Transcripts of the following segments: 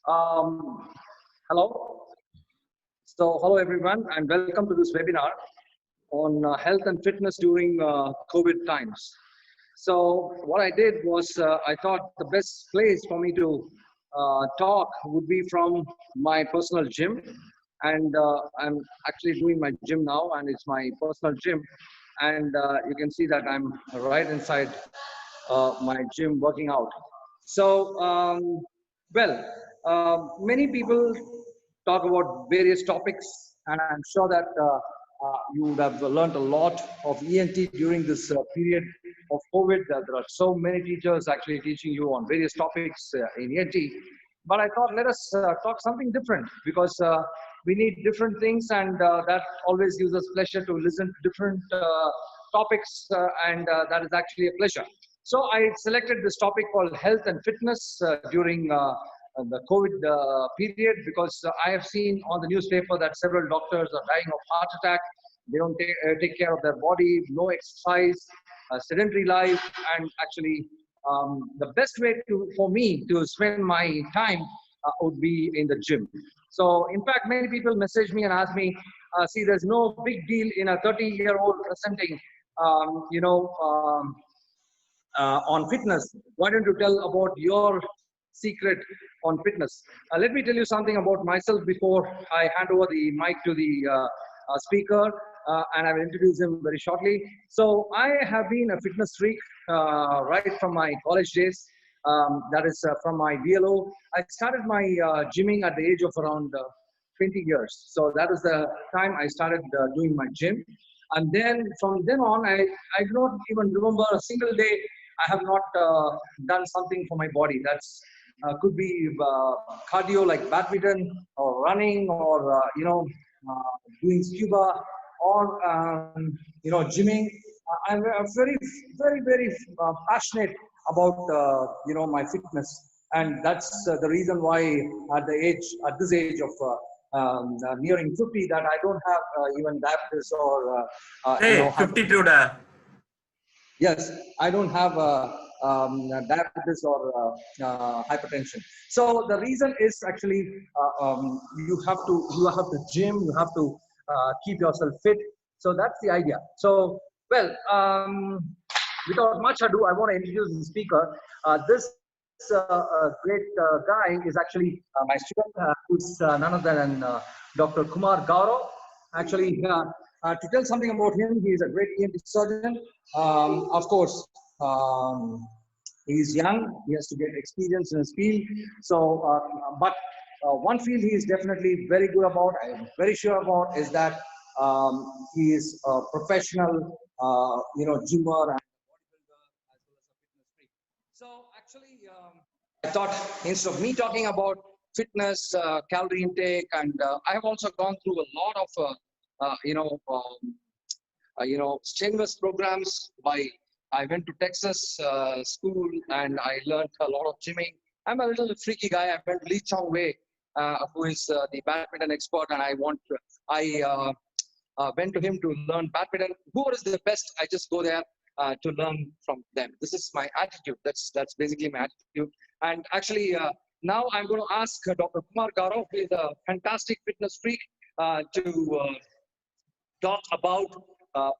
Um, Hello. So, hello everyone, and welcome to this webinar on health and fitness during COVID times. So, what I did was I thought the best place for me to talk would be from my personal gym, and I'm actually doing my gym now, and it's my personal gym, and you can see that I'm right inside my gym working out. So, well, many people talk about various topics, and I'm sure that you would have learned a lot of ENT during this period of COVID. There are so many teachers actually teaching you on various topics in ENT. But I thought let us talk something different because we need different things, and that always gives us pleasure to listen to different topics, and that is actually a pleasure. So I selected this topic called health and fitness during the COVID period because I have seen on the newspaper that several doctors are dying of heart attack. They don't take care of their body, no exercise, sedentary life, and actually the best way for me to spend my time would be in the gym. So in fact, many people message me and ask me, see, there's no big deal in a 30-year-old presenting, on fitness. Why don't you tell about your secret on fitness? Let me tell you something about myself before I hand over the mic to the speaker, and I will introduce him very shortly. So I have been a fitness freak right from my college days. That is from my DLO. I started my gymming at the age of around 20 years. So that was the time I started doing my gym. And then from then on, I do not even remember a single day I have not done something for my body. That's could be cardio like badminton or running or doing scuba or gymming. I'm very very passionate about my fitness, and that's the reason why at this age of nearing 50 that I don't have even diabetes or Hey, 52 da. Yes, I don't have diabetes or hypertension. So the reason is actually you have to gym, you have to keep yourself fit. So that's the idea. So well, without much ado, I want to introduce the speaker. This great guy is actually my student, who's none other than Dr. Kumar Gaurav. Actually, to tell something about him, he is a great ENT surgeon. Of course, he's young. He has to get experience in his field. So, but one field he is definitely very good about, I'm very sure about, is that he is a professional, gymmer and bodybuilder as well as a fitness freak. So, actually, I thought instead of me talking about fitness, calorie intake, and I have also gone through a lot of strenuous programs. I went to Texas school and I learned a lot of gymming. I'm a little freaky guy. I went to Lee Chong Wei, who is the badminton expert, and I went to him to learn badminton. Who is the best? I just go there to learn from them. This is my attitude. That's basically my attitude. And actually, now I'm going to ask Dr. Kumar Gaurav, who is a fantastic fitness freak, to talk about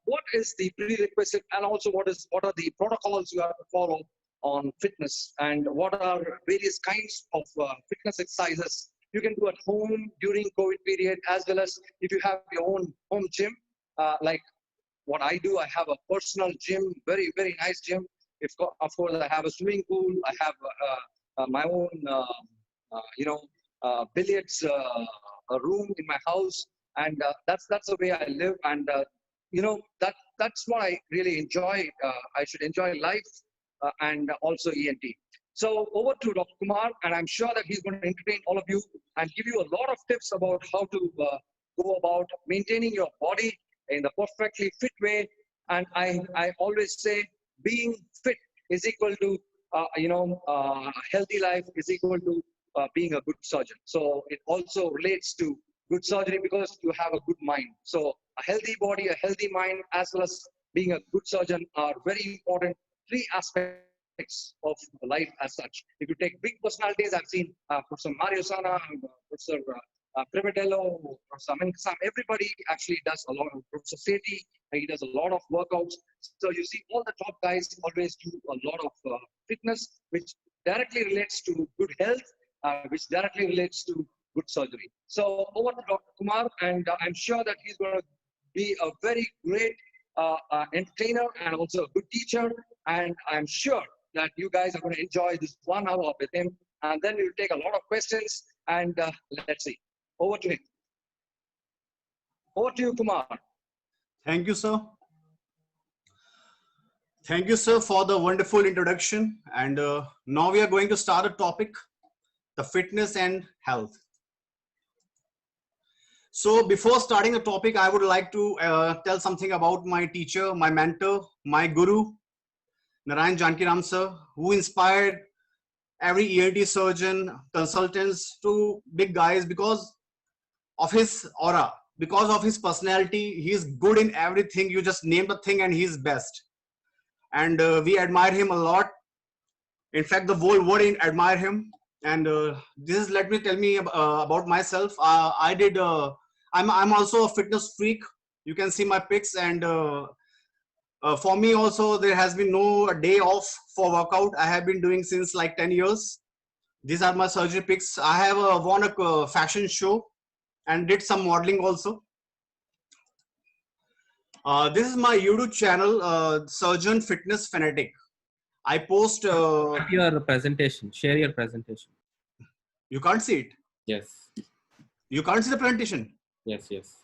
what is the prerequisite and also what are the protocols you have to follow on fitness, and what are various kinds of fitness exercises you can do at home during COVID period, as well as if you have your own home gym. Like what I do, I have a personal gym, very, very nice gym. Of course, I have a swimming pool. I have my own, billiards a room in my house, and that's the way I live. And that's what I really enjoy. I should enjoy life and also ENT. So over to Dr. Kumar, and I'm sure that he's going to entertain all of you and give you a lot of tips about how to go about maintaining your body in the perfectly fit way. And I always say being fit is equal to healthy life is equal to being a good surgeon. So it also relates to good surgery because you have a good mind. So a healthy body, a healthy mind, as well as being a good surgeon are very important three aspects of life as such. If you take big personalities, I've seen Professor Mario Sana, Professor Primedello, Professor Amin Kassam, everybody actually does a lot of, Professor Sethi, he does a lot of workouts. So you see all the top guys always do a lot of fitness, which directly relates to good health, which directly relates to good surgery. So over to Dr. Kumar, and I'm sure that he's going to be a very great entertainer and also a good teacher. And I'm sure that you guys are going to enjoy this 1 hour with him. And then we'll take a lot of questions. And let's see. Over to him. Over to you, Kumar. Thank you, sir. Thank you, sir, for the wonderful introduction. And now we are going to start a topic, the fitness and health. So before starting the topic, I would like to tell something about my teacher, my mentor, my guru, Narayan Jankiram sir, who inspired every ENT surgeon, consultants to big guys because of his aura, because of his personality. He's good in everything. You just name the thing and he's best. And we admire him a lot. In fact, the whole world admire him. And let me tell me about myself. I'm also a fitness freak. You can see my pics, and for me also there has been no day off for workout. I have been doing since like 10 years. These are my surgery pics. I have won a fashion show and did some modeling also. This is my YouTube channel, Surgeon Fitness Fanatic. I post your presentation. Share your presentation. You can't see it. Yes. You can't see the presentation. Yes. Yes.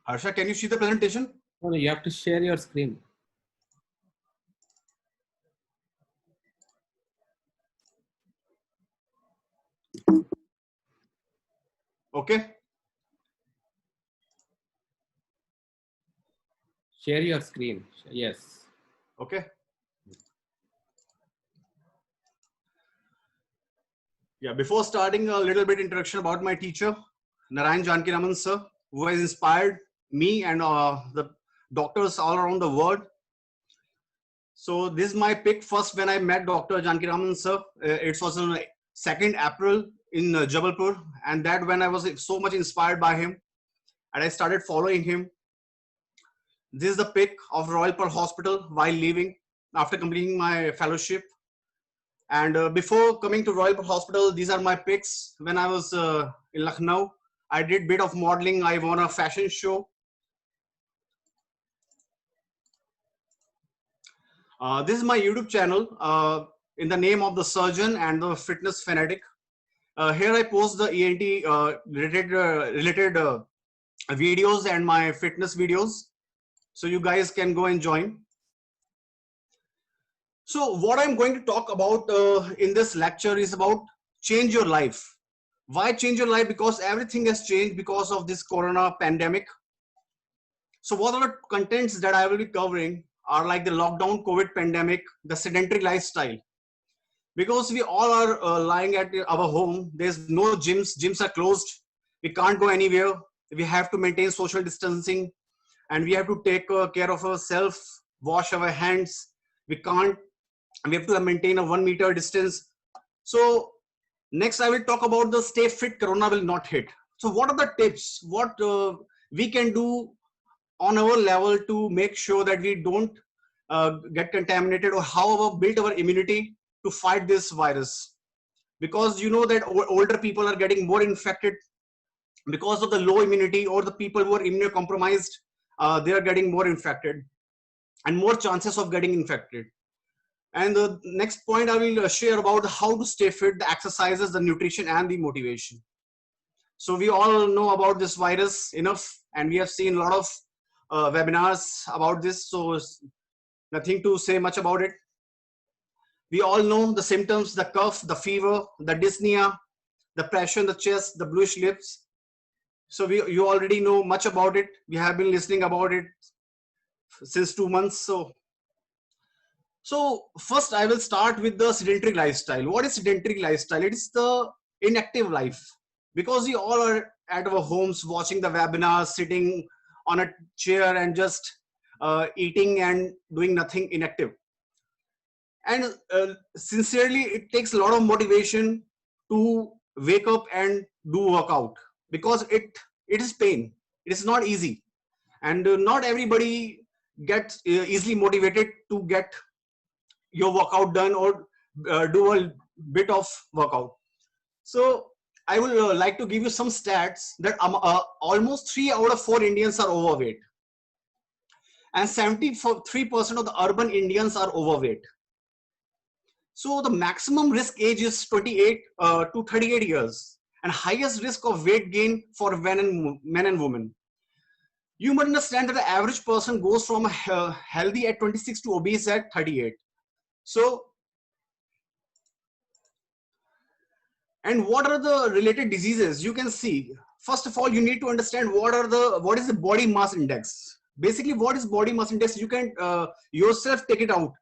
Harsha, can you see the presentation? No, you have to share your screen. Okay. Share your screen. Yes. Okay. Yeah, before starting, a little bit introduction about my teacher, Narayan Jankiram sir, who has inspired me and the doctors all around the world. So this is my pick first when I met Dr. Jankiram sir. It was on 2nd April in Jabalpur, and that when I was so much inspired by him and I started following him. This is the pic of Royal Pearl Hospital while leaving after completing my fellowship. And before coming to Royal Pearl Hospital, these are my pics. When I was in Lucknow, I did bit of modeling. I won a fashion show. This is my YouTube channel in the name of the Surgeon and the Fitness Fanatic. Here I post the ENT related videos and my fitness videos. So you guys can go and join. So what I'm going to talk about in this lecture is about change your life. Why change your life? Because everything has changed because of this corona pandemic. So what are the contents that I will be covering are like the lockdown, COVID pandemic, the sedentary lifestyle. Because we all are lying at our home, there's no gyms, gyms are closed. We can't go anywhere. We have to maintain social distancing. And we have to take care of ourselves, wash our hands. We have to maintain a 1 meter distance. So next I will talk about the stay fit, corona will not hit. So what are the tips? What we can do on our level to make sure that we don't get contaminated, or how build our immunity to fight this virus? Because you know that older people are getting more infected because of the low immunity, or the people who are immunocompromised. They are getting more infected and more chances of getting infected. And the next point I will share about how to stay fit, the exercises, the nutrition, and the motivation. So we all know about this virus enough, and we have seen a lot of webinars about this. So nothing to say much about it. We all know the symptoms: the cough, the fever, the dyspnea, the pressure in the chest, the bluish lips. So you already know much about it. We have been listening about it since 2 months. So first I will start with the sedentary lifestyle. What is sedentary lifestyle? It is the inactive life, because we all are at our homes watching the webinar, sitting on a chair and just eating and doing nothing, inactive. And sincerely, it takes a lot of motivation to wake up and do workout, because it is pain. It is not easy, and not everybody gets easily motivated to get your workout done or do a bit of workout. So I will like to give you some stats that almost 3 out of 4 Indians are overweight, and 73% of the urban Indians are overweight. So the maximum risk age is 28 to 38 years, and highest risk of weight gain for men and women. You must understand that the average person goes from healthy at 26 to obese at 38. So, and what are the related diseases? You can see, first of all, you need to understand what is the body mass index. Basically, what is body mass index? You can yourself take it out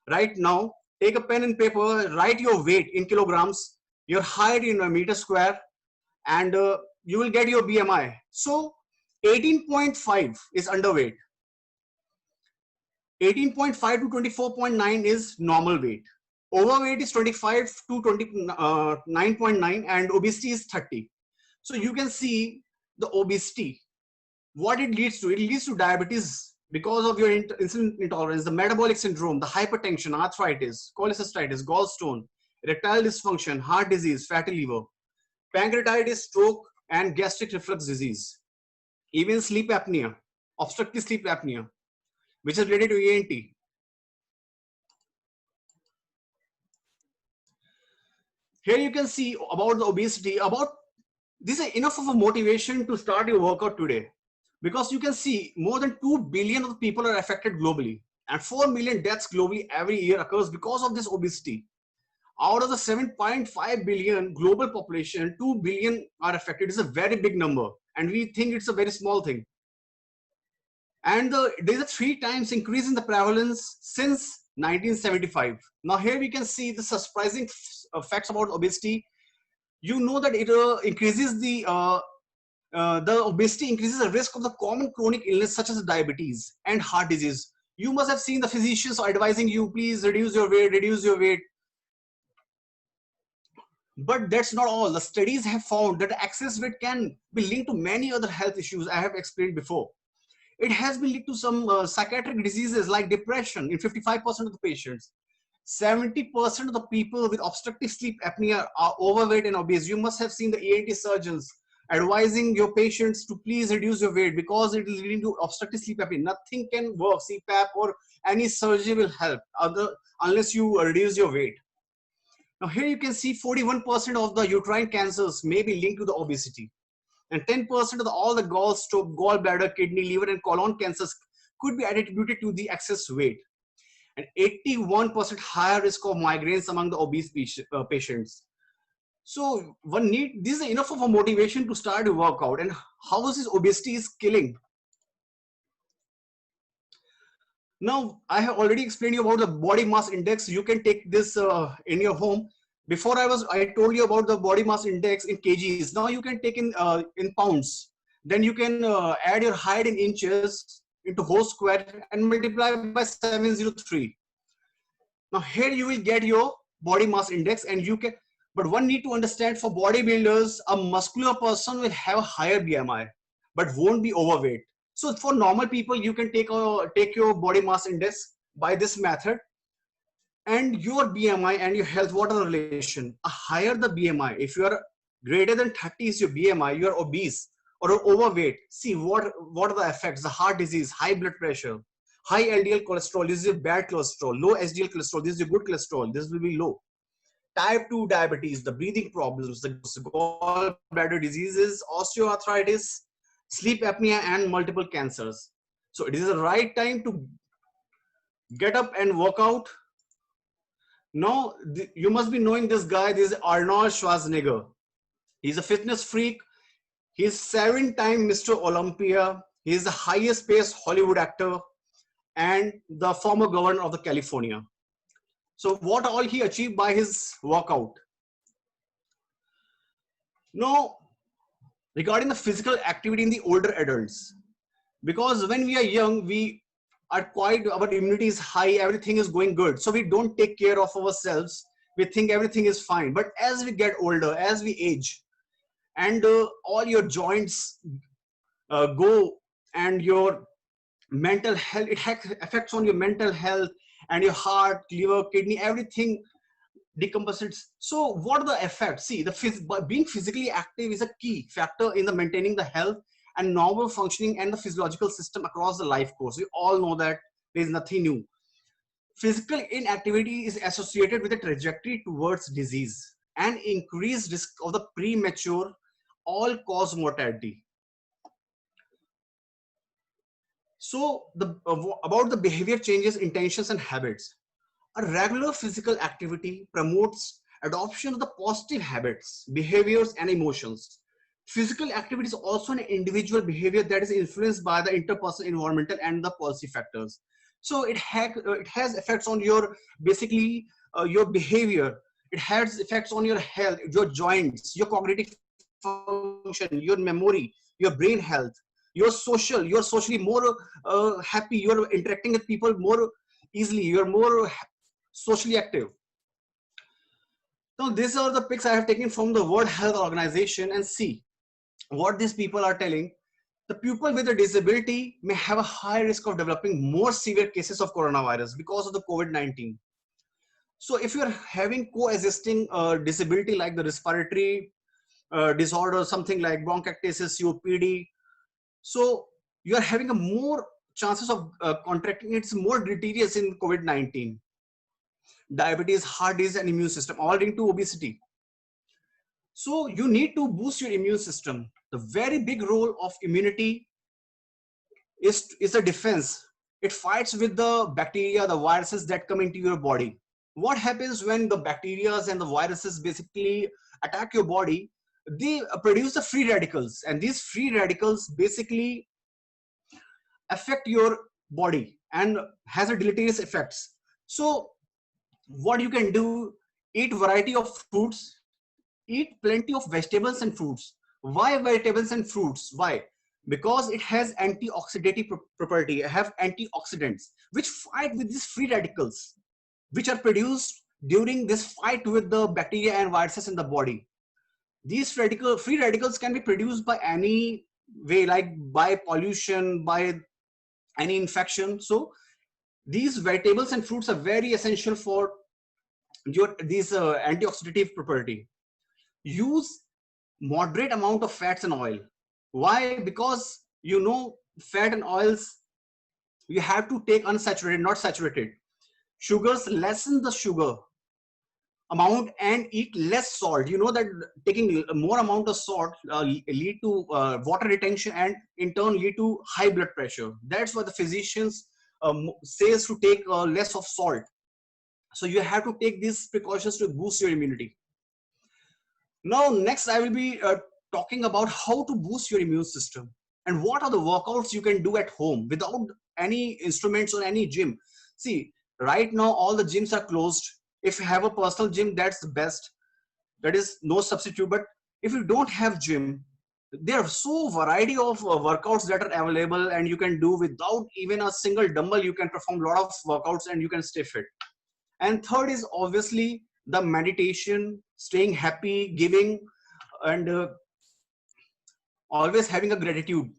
right now. Take a pen and paper, write your weight in kilograms, your height in a meter square, and you will get your BMI. So 18.5 is underweight. 18.5 to 24.9 is normal weight. Overweight is 25 to 29.9, and obesity is 30. So you can see the obesity, what it leads to. It leads to diabetes because of your insulin intolerance, the metabolic syndrome, the hypertension, arthritis, cholecystitis, gallstone, erectile dysfunction, heart disease, fatty liver, pancreatitis, stroke, and gastric reflux disease. Even sleep apnea, obstructive sleep apnea, which is related to ENT. Here you can see about the obesity. This is enough of a motivation to start your workout today, because you can see more than 2 billion of people are affected globally, and 4 million deaths globally every year occurs because of this obesity. Out of the 7.5 billion global population, 2 billion are affected. It's a very big number, and we think it's a very small thing. And there's a 3 times increase in the prevalence since 1975. Now here we can see the surprising facts about obesity. You know that it increases the obesity increases the risk of the common chronic illness such as diabetes and heart disease. You must have seen the physicians advising you, please reduce your weight, reduce your weight. But that's not all. The studies have found that excess weight can be linked to many other health issues I have explained before. It has been linked to some psychiatric diseases like depression in 55% of the patients. 70% of the people with obstructive sleep apnea are overweight and obese. You must have seen the ENT surgeons advising your patients to please reduce your weight because it is leading to obstructive sleep apnea. Nothing can work, CPAP or any surgery will help unless you reduce your weight. Now here you can see 41% of the uterine cancers may be linked to the obesity. And 10% of all the gallbladder, kidney, liver, and colon cancers could be attributed to the excess weight. And 81% higher risk of migraines among the obese patients. So this is enough of a motivation to start a workout. And how is this obesity is killing? Now, I have already explained you about the body mass index. You can take this in your home. Before I told you about the body mass index in kgs. Now you can take in pounds. Then you can add your height in inches into whole square and multiply by 703. Now here you will get your body mass index, and you can. But one need to understand, for bodybuilders, a muscular person will have a higher BMI, but won't be overweight. So for normal people, you can take your body mass index by this method. And your BMI and your health, what are the relation? A higher the BMI, if you are greater than 30 is your BMI, you are obese or overweight. See what are the effects? The heart disease, high blood pressure, high LDL cholesterol, this is your bad cholesterol, low HDL cholesterol, this is your good cholesterol, this will be low. Type 2 diabetes, the breathing problems, the gallbladder diseases, osteoarthritis, sleep apnea, and multiple cancers. So it is the right time to get up and work out. Now, you must be knowing this guy. This is Arnold Schwarzenegger. He's a fitness freak. He's 7-time Mr. Olympia. He's the highest paid Hollywood actor and the former governor of the California. So what all he achieved by his workout? Now, regarding the physical activity in the older adults, because when we are young, we are quite, our immunity is high, everything is going good. So we don't take care of ourselves. We think everything is fine. But as we get older, as we age, and all your joints go, and your mental health, it affects on your mental health, and your heart, liver, kidney, everything decomposes. So what are the effects? See, being physically active is a key factor in the maintaining the health and normal functioning and the physiological system across the life course. We all know that there is nothing new. Physical inactivity is associated with a trajectory towards disease and increased risk of the premature all cause mortality. So about the behavior changes, intentions and habits. A regular physical activity promotes adoption of the positive habits, behaviors, and emotions. Physical activity is also an individual behavior that is influenced by the interpersonal, environmental, and the policy factors. So it has effects on your, basically, your behavior. It has effects on your health, your joints, your cognitive function, your memory, your brain health. You're socially more happy. You're interacting with people more easily. You're more socially active. Now, these are the pics I have taken from the World Health Organization, and see what these people are telling. The people with a disability may have a high risk of developing more severe cases of coronavirus because of the COVID-19. So if you're having coexisting disability like the respiratory disorder, something like bronchiectasis, COPD, so you are having a more chances of contracting. It's more deleterious in COVID-19. Diabetes, heart disease, and immune system, all linked to obesity. So you need to boost your immune system. The very big role of immunity is a defense. It fights with the bacteria, the viruses that come into your body. What happens when the bacteria and the viruses basically attack your body? They produce the free radicals, and these free radicals basically affect your body and has a deleterious effects. So what you can do, eat variety of fruits, eat plenty of vegetables and fruits. Why vegetables and fruits? Why? Because it has antioxidative property. It have antioxidants which fight with these free radicals which are produced during this fight with the bacteria and viruses in the body. These free radicals can be produced by any way, like by pollution, by any infection. So these vegetables and fruits are very essential for these antioxidative property. Use moderate amount of fats and oil. Why? Because fat and oils you have to take unsaturated, not saturated. Sugars, lessen the sugar amount and eat less salt. You know that taking more amount of salt lead to water retention and in turn lead to high blood pressure. That's why the physicians says to take less of salt. So you have to take these precautions to boost your immunity. Now, next I will be talking about how to boost your immune system and what are the workouts you can do at home without any instruments or any gym. See, right now all the gyms are closed. If you have a personal gym, that's the best. That is no substitute. But if you don't have gym, there are so variety of workouts that are available and you can do without even a single dumbbell. You can perform a lot of workouts and you can stay fit. And third is obviously the meditation, staying happy, giving, and always having a gratitude.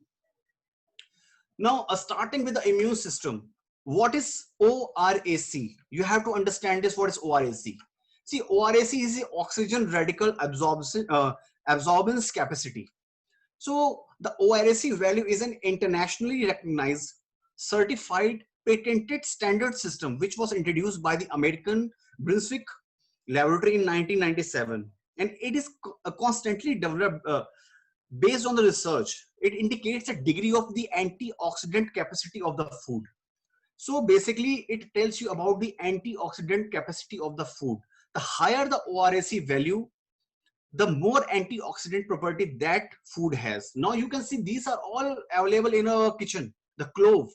Now, starting with the immune system, what is ORAC? You have to understand this. What is ORAC? See, ORAC is the oxygen radical absorbance capacity. So the ORAC value is an internationally recognized, certified, patented standard system which was introduced by the American Brunswick Laboratory in 1997, and it is constantly developed based on the research. It indicates a degree of the antioxidant capacity of the food. So basically, it tells you about the antioxidant capacity of the food. The higher the ORAC value, the more antioxidant property that food has. Now you can see these are all available in our kitchen. The clove,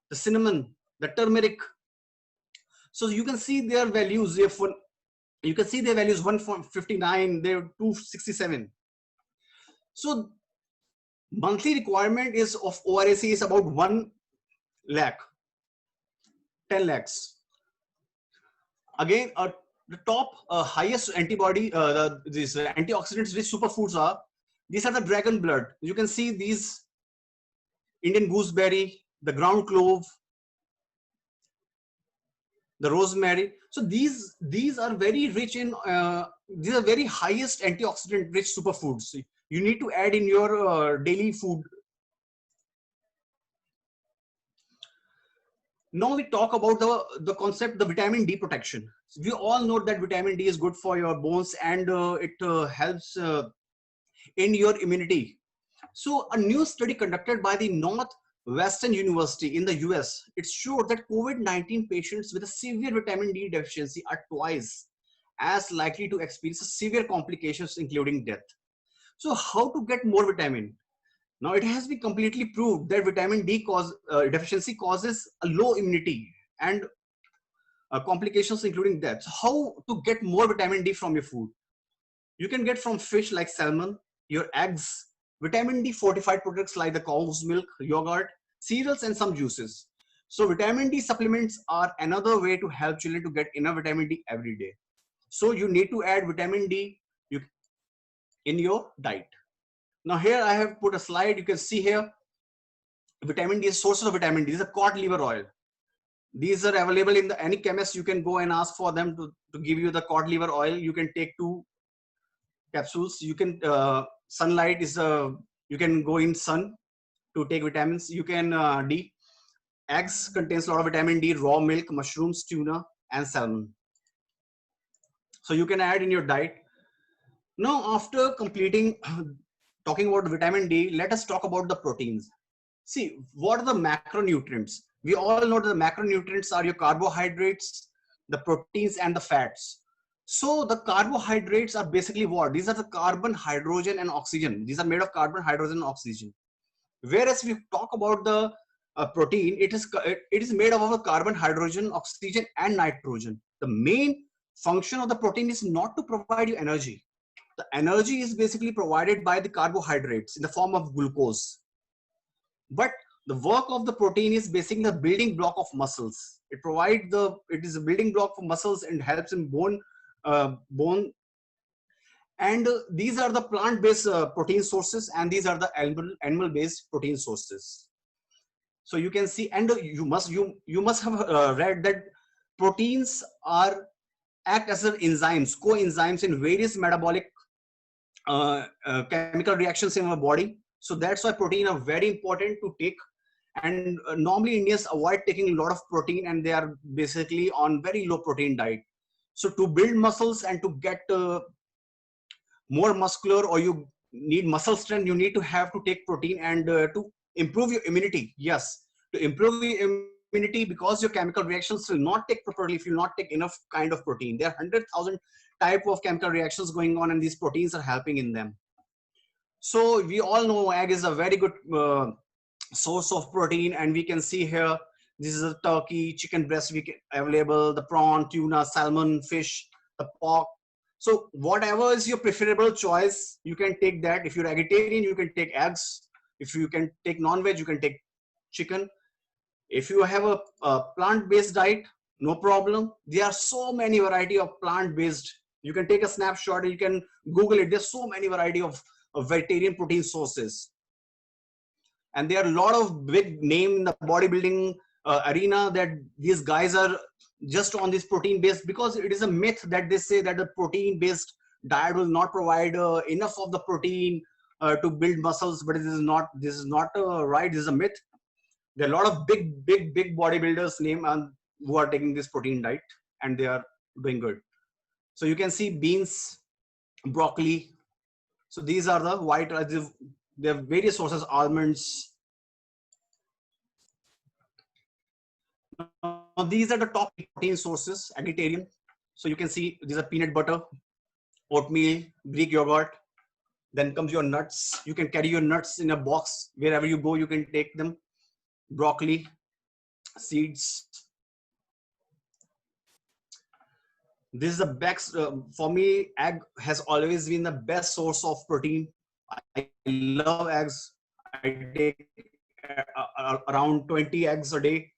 the cinnamon, the turmeric. So you can see their values. You can see their values 159, they're 267. So monthly requirement is of ORAC is about 1 lakh, 10 lakhs. Again, the top highest antibody, these antioxidants rich superfoods are, these are the dragon blood. You can see these Indian gooseberry, the ground clove, the rosemary. So these are very rich in, these are very highest antioxidant rich superfoods. You need to add in your daily food. Now we talk about the concept, the vitamin D protection. We all know that vitamin D is good for your bones, and it helps in your immunity. So a new study conducted by the Northwestern University in the US, it showed that COVID-19 patients with a severe vitamin D deficiency are twice as likely to experience severe complications, including death. So how to get more vitamin? Now it has been completely proved that vitamin D deficiency causes a low immunity and complications, including death. So how to get more vitamin D from your food? You can get from fish like salmon, your eggs, vitamin D fortified products like the cow's milk, yogurt, cereals, and some juices. So vitamin D supplements are another way to help children to get enough vitamin D every day. So you need to add vitamin D in your diet. Now here I have put a slide. You can see here vitamin D, sources of vitamin D is a cod liver oil. These are available in any chemist. You can go and ask for them to give you the cod liver oil. You can take 2 capsules. You can sunlight is you can go in sun to take vitamins. You can D. Eggs contains a lot of vitamin D, raw milk, mushrooms, tuna, and salmon. So you can add in your diet. Now after completing talking about vitamin D, let us talk about the proteins. See, what are the macronutrients? We all know that the macronutrients are your carbohydrates, the proteins, and the fats. So the carbohydrates are basically what? These are the carbon, hydrogen, and oxygen. These are made of carbon, hydrogen, and oxygen. Whereas we talk about the protein, it is made up of a carbon, hydrogen, oxygen, and nitrogen. The main function of the protein is not to provide you energy. The energy is basically provided by the carbohydrates in the form of glucose. But the work of the protein is basically the building block of muscles. It is a building block for muscles and helps in bone. And these are the plant-based protein sources, and these are the animal-based protein sources. So you can see, and you must have read that proteins act as enzymes, coenzymes in various metabolic chemical reactions in our body. So that's why protein are very important to take. And normally Indians avoid taking a lot of protein, and they are basically on very low protein diet. So to build muscles and to get more muscular, or you need muscle strength, you need to have to take protein. And to improve your immunity, yes, to improve your immunity, because your chemical reactions will not take properly if you not take enough kind of protein. There are 100,000 type of chemical reactions going on, and these proteins are helping in them. So we all know egg is a very good source of protein, and we can see here, this is a turkey, chicken breast available, the prawn, tuna, salmon, fish, the pork. So whatever is your preferable choice, you can take that. If you're vegetarian, you can take eggs. If you can take non-veg, you can take chicken. If you have a plant-based diet, no problem. There are so many variety of plant-based. You can take a snapshot, you can Google it. There's so many variety of vegetarian protein sources. And there are a lot of big name in the bodybuilding arena that these guys are just on this protein based, because it is a myth that they say that the protein based diet will not provide enough of the protein to build muscles. But this is not right. This is a myth. There are a lot of big bodybuilders name and who are taking this protein diet, and they are doing good. So you can see beans, broccoli. So these are the white, there are various sources, almonds. Now, these are the top protein sources, vegetarian. So you can see these are peanut butter, oatmeal, Greek yogurt. Then comes your nuts. You can carry your nuts in a box. Wherever you go, you can take them. Broccoli, seeds. This is the best, for me, egg has always been the best source of protein. I love eggs. I take around 20 eggs a day.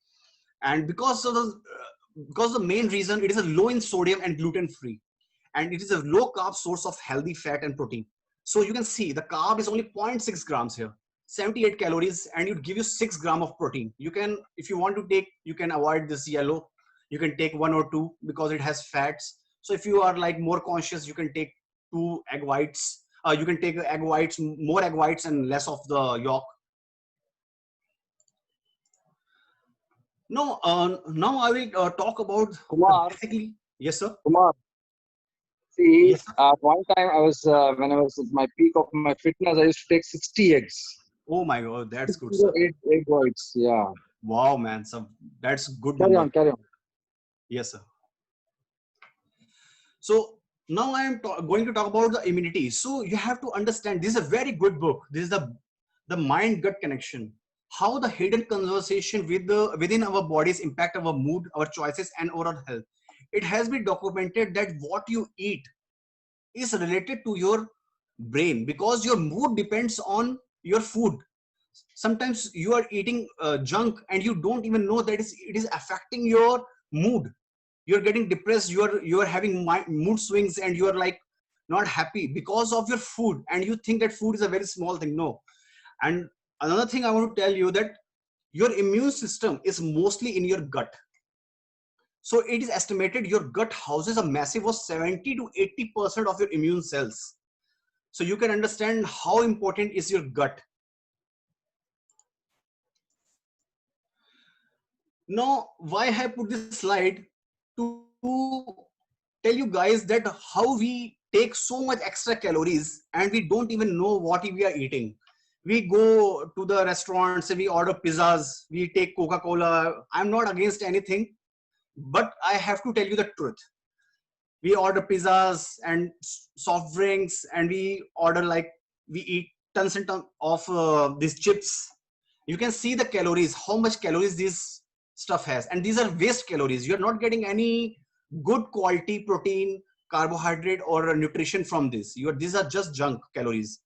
And because the main reason, it is a low in sodium and gluten free. And it is a low carb source of healthy fat and protein. So you can see the carb is only 0.6 grams here, 78 calories, and it give you 6 gram of protein. You can, if you want to take, you can avoid this yellow. You can take 1 or 2 because it has fats. So if you are like more conscious, you can take 2 egg whites. You can take egg whites, more egg whites and less of the yolk. No, now I will talk about Kumar, basically. Yes, sir. Kumar, see, Yes, sir. at one time I was, when I was at my peak of my fitness, I used to take 60 eggs. Oh my God, that's good, 60 sir. or 8 egg whites, yeah. Wow, man. So that's good Carry number. on, carry on. Yes, sir. So now I am going to talk about the immunity. So you have to understand, this is a very good book. This is the mind-gut connection. How the hidden conversation within our bodies impact our mood, our choices, and overall health. It has been documented that what you eat is related to your brain, because your mood depends on your food. Sometimes you are eating junk and you don't even know that it is affecting your mood. You're getting depressed, you're having mood swings, and you're like not happy because of your food, and you think that food is a very small thing. No. And another thing I want to tell you, that your immune system is mostly in your gut. So it is estimated your gut houses a massive of 70 to 80% of your immune cells. So you can understand how important is your gut. Now, why I have put this slide? To tell you guys that how we take so much extra calories and we don't even know what we are eating. We go to the restaurants and we order pizzas, we take Coca-Cola. I'm not against anything, but I have to tell you the truth. We order pizzas and soft drinks, and we order, like, we eat tons and tons of these chips. You can see the calories, how much calories this stuff has, and these are waste calories. You're not getting any good quality protein, carbohydrate, or nutrition from this. These are just junk calories.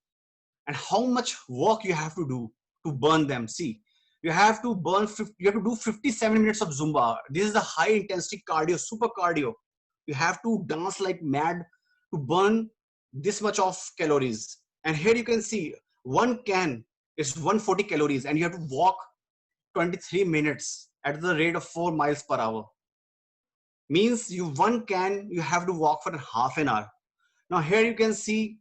And how much work you have to do to burn them. See, you have to burn 50, you have to do 57 minutes of Zumba. This is a high intensity cardio, super cardio. You have to dance like mad to burn this much of calories. And here you can see one can is 140 calories, and you have to walk 23 minutes at the rate of 4 miles per hour. Means one can you have to walk for half an hour. Now here you can see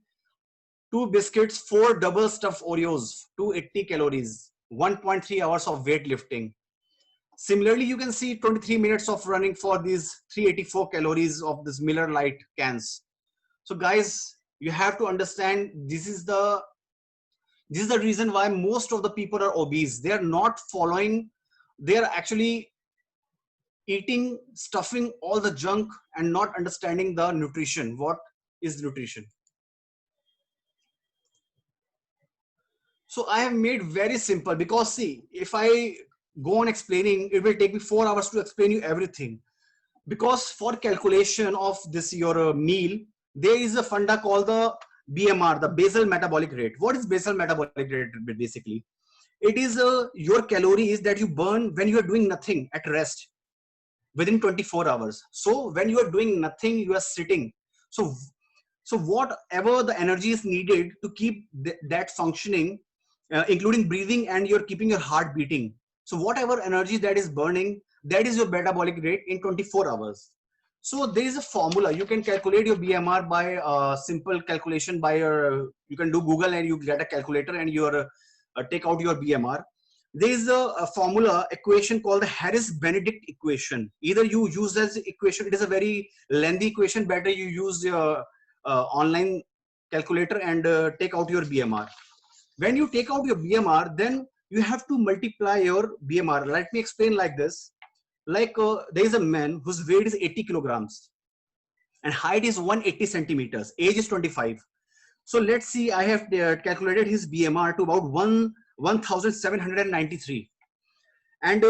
2 biscuits, 4 double stuffed Oreos, 280 calories, 1.3 hours of weightlifting. Similarly, you can see 23 minutes of running for these 384 calories of this Miller Lite cans. So guys, you have to understand, this is the reason why most of the people are obese. They are not following, they are actually eating, stuffing all the junk and not understanding the nutrition. What is nutrition? So I have made very simple, because see, if I go on explaining, it will take me 4 hours to explain you everything. Because for calculation of this your meal, there is a funda called the BMR, the basal metabolic rate. What is basal metabolic rate basically? It is your calories that you burn when you are doing nothing at rest within 24 hours. So when you are doing nothing, you are sitting. So whatever the energy is needed to keep that functioning, including breathing, and you're keeping your heart beating. So whatever energy that is burning, that is your metabolic rate in 24 hours. So there is a formula. You can calculate your BMR by simple calculation by you can do Google and you get a calculator and you take out your BMR. There is a formula equation called the Harris-Benedict equation. Either you use as equation, it is a very lengthy equation, better you use your online calculator and take out your BMR. When you take out your BMR, then you have to multiply your BMR. Let me explain like this. Like there is a man whose weight is 80 kilograms and height is 180 centimeters, age is 25. So let's see, I have calculated his BMR to about 1,793. And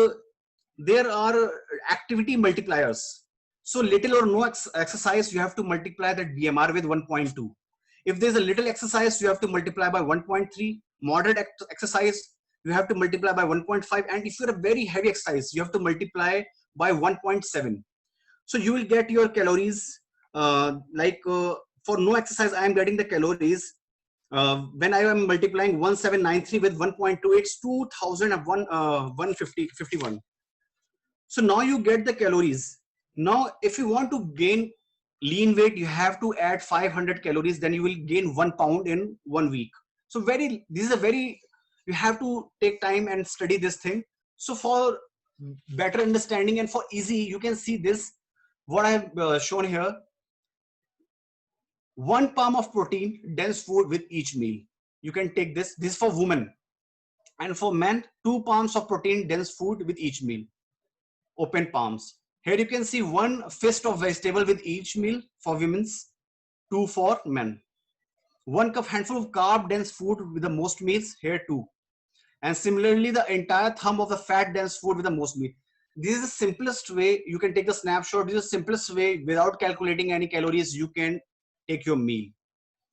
there are activity multipliers. So little or no exercise, you have to multiply that BMR with 1.2. If there's a little exercise, you have to multiply by 1.3. Moderate exercise, you have to multiply by 1.5. And if you're a very heavy exercise, you have to multiply by 1.7. So you will get your calories. For no exercise, I am getting the calories. When I am multiplying 1793 with 1.2, it's 2151. So now you get the calories. Now, if you want to gain lean weight, you have to add 500 calories, then you will gain 1 pound in 1 week. So you have to take time and study this thing. So for better understanding and for easy, you can see this, what I have shown here. 1 palm of protein, dense food with each meal. You can take this. This is for women. And for men, 2 palms of protein, dense food with each meal. Open palms. Here you can see 1 fist of vegetable with each meal for women's, 2 for men. 1 cup handful of carb dense food with the most meals, here 2. And similarly, the entire thumb of the fat dense food with the most meal. This is the simplest way. You can take the snapshot. This is the simplest way without calculating any calories. You can take your meal.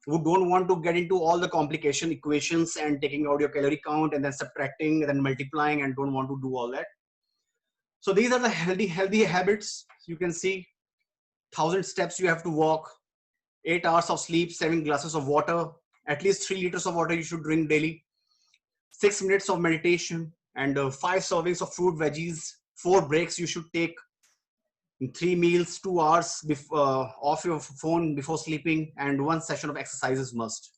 You don't want to get into all the complication equations and taking out your calorie count and then subtracting and then multiplying, and don't want to do all that. So these are the healthy habits. You can see 1,000 steps you have to walk, 8 hours of sleep, 7 glasses of water, at least 3 liters of water you should drink daily, 6 minutes of meditation, and 5 servings of fruit, veggies, 4 breaks you should take, 3 meals, 2 hours off your phone before sleeping, and 1 session of exercises must.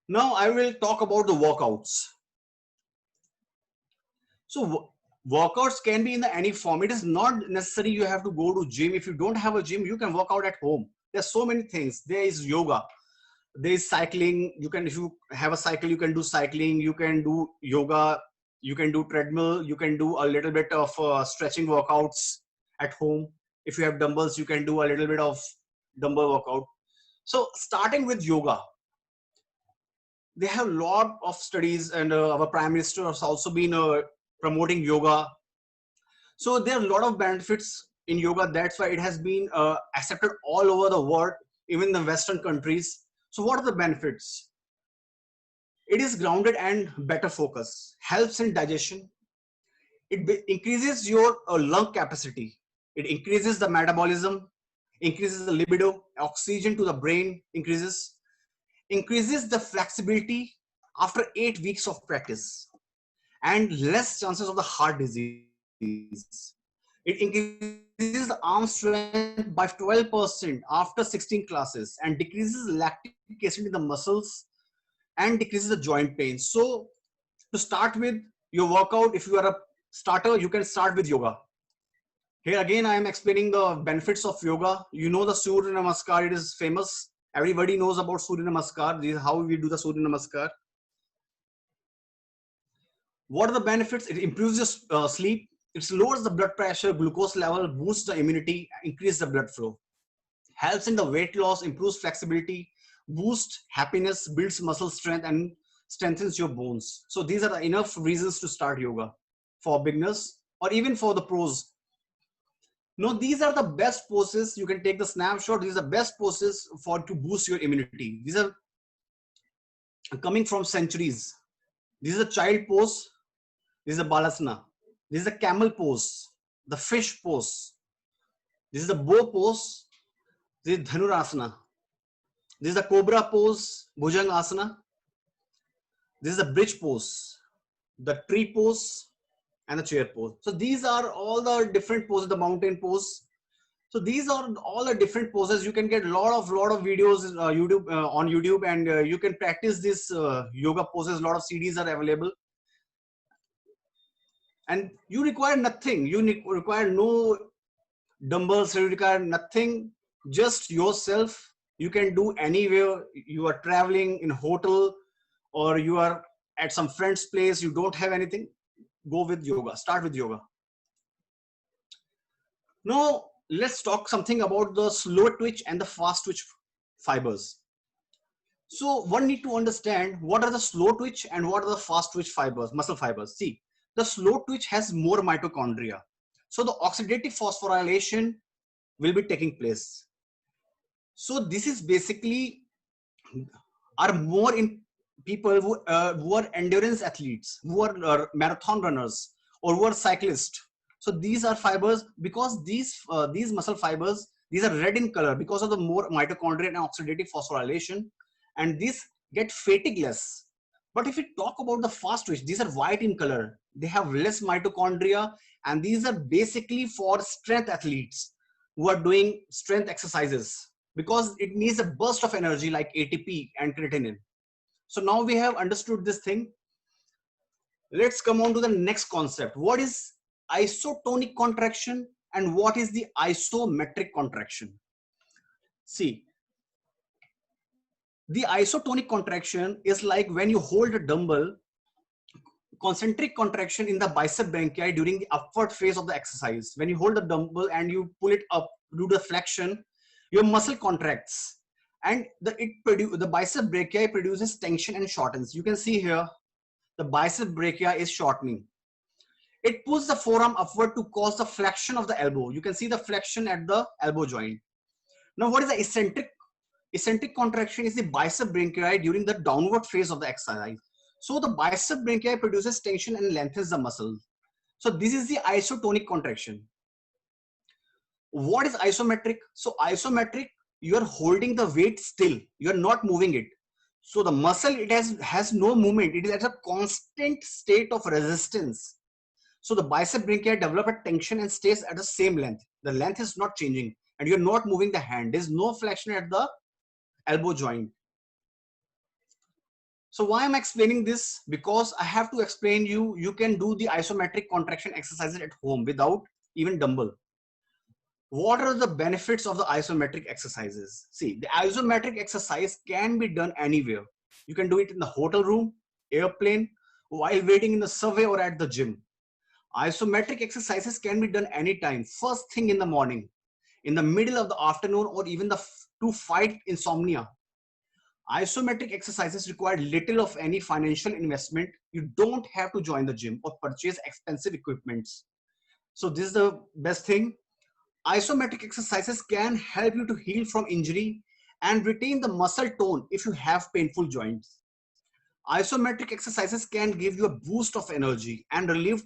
Now I will talk about the workouts. So workouts can be in any form. It is not necessary you have to go to gym. If you don't have a gym, you can work out at home. There's so many things. There is yoga. There is cycling. If you have a cycle, you can do cycling. You can do yoga. You can do treadmill. You can do a little bit of stretching workouts at home. If you have dumbbells, you can do a little bit of dumbbell workout. So starting with yoga, they have a lot of studies, and our Prime Minister has also been promoting yoga. So there are a lot of benefits in yoga. That's why it has been accepted all over the world, even the Western countries. So what are the benefits? It is grounded and better focus, helps in digestion. It increases your lung capacity. It increases the metabolism, increases the libido, oxygen to the brain increases the flexibility after 8 weeks of practice, and less chances of the heart disease. It increases the arm strength by 12% after 16 classes, and decreases lactic acid in the muscles and decreases the joint pain. So to start with your workout, if you are a starter, you can start with yoga. Here again, I am explaining the benefits of yoga. You know the Surya Namaskar, it is famous. Everybody knows about Surya Namaskar. This is how we do the Surya Namaskar. What are the benefits? It improves your sleep. It lowers the blood pressure, glucose level, boosts the immunity, increases the blood flow. Helps in the weight loss, improves flexibility, boosts happiness, builds muscle strength, and strengthens your bones. So these are enough reasons to start yoga for beginners or even for the pros. No, these are the best poses. You can take the snapshot. These are the best poses to boost your immunity. These are coming from centuries. This is a child pose. This is a balasana. This is a camel pose, the fish pose. This is the bow pose. This is dhanurasana. This is the cobra pose, bhujangasana. This is the bridge pose, the tree pose, and the chair pose. So these are all the different poses, the mountain pose. So these are all the different poses. You can get a lot of videos on YouTube, and you can practice this yoga poses. A lot of CDs are available. And you require nothing. You require no dumbbells. You require nothing. Just yourself. You can do anywhere. You are traveling in a hotel, or you are at some friend's place. You don't have anything. Go with yoga. Start with yoga. Now let's talk something about the slow twitch and the fast twitch fibers. So one need to understand what are the slow twitch and what are the fast twitch fibers, muscle fibers. See, the slow twitch has more mitochondria. So the oxidative phosphorylation will be taking place. So this is basically are more in people who are endurance athletes, who are marathon runners, or who are cyclists. So these are fibers, because these muscle fibers, these are red in color because of the more mitochondria and oxidative phosphorylation, and these get fatigueless. But if we talk about the fast twitch, these are white in color. They have less mitochondria, and these are basically for strength athletes who are doing strength exercises, because it needs a burst of energy like ATP and creatinine. So now we have understood this thing. Let's come on to the next concept. What is isotonic contraction and what is the isometric contraction? See, the isotonic contraction is like when you hold a dumbbell, concentric contraction in the bicep brachii during the upward phase of the exercise. When you hold the dumbbell and you pull it up, do the flexion, your muscle contracts, and the bicep brachii produces tension and shortens. You can see here the bicep brachii is shortening. It pulls the forearm upward to cause the flexion of the elbow. You can see the flexion at the elbow joint. Now, what is the eccentric? Eccentric contraction is the bicep brachii during the downward phase of the exercise. So the bicep brachii produces tension and lengthens the muscle. So this is the isotonic contraction. What is isometric? So isometric, you are holding the weight still. You are not moving it. So the muscle, it has no movement. It is at a constant state of resistance. So the bicep brachii develop a tension and stays at the same length. The length is not changing, and you're not moving the hand. There's no flexion at the elbow joint. So why am I explaining this? Because I have to explain you can do the isometric contraction exercises at home without even dumbbell. What are the benefits of the isometric exercises? See, the isometric exercise can be done anywhere. You can do it in the hotel room, airplane, while waiting in the subway or at the gym. Isometric exercises can be done anytime, first thing in the morning, in the middle of the afternoon, or even to fight insomnia. Isometric exercises require little of any financial investment. You don't have to join the gym or purchase expensive equipments. So this is the best thing. Isometric exercises can help you to heal from injury and retain the muscle tone if you have painful joints. Isometric exercises can give you a boost of energy and relieve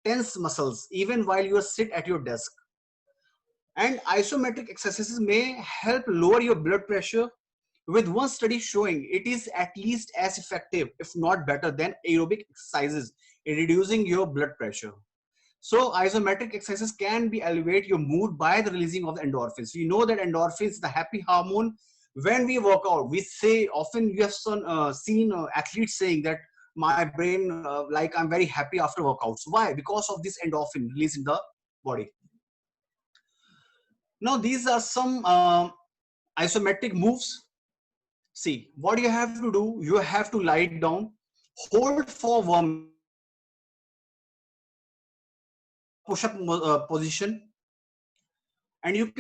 tense muscles even while you sit at your desk. And isometric exercises may help lower your blood pressure, with one study showing it is at least as effective, if not better, than aerobic exercises in reducing your blood pressure. So isometric exercises can elevate your mood by the releasing of the endorphins. We know that endorphins, the happy hormone, when we work out, we say often you have seen athletes saying that my brain, like I'm very happy after workouts. Why? Because of this endorphin release in the body. Now these are some isometric moves. See, what you have to do, you have to lie down, hold for 1 minute, push-up position, and you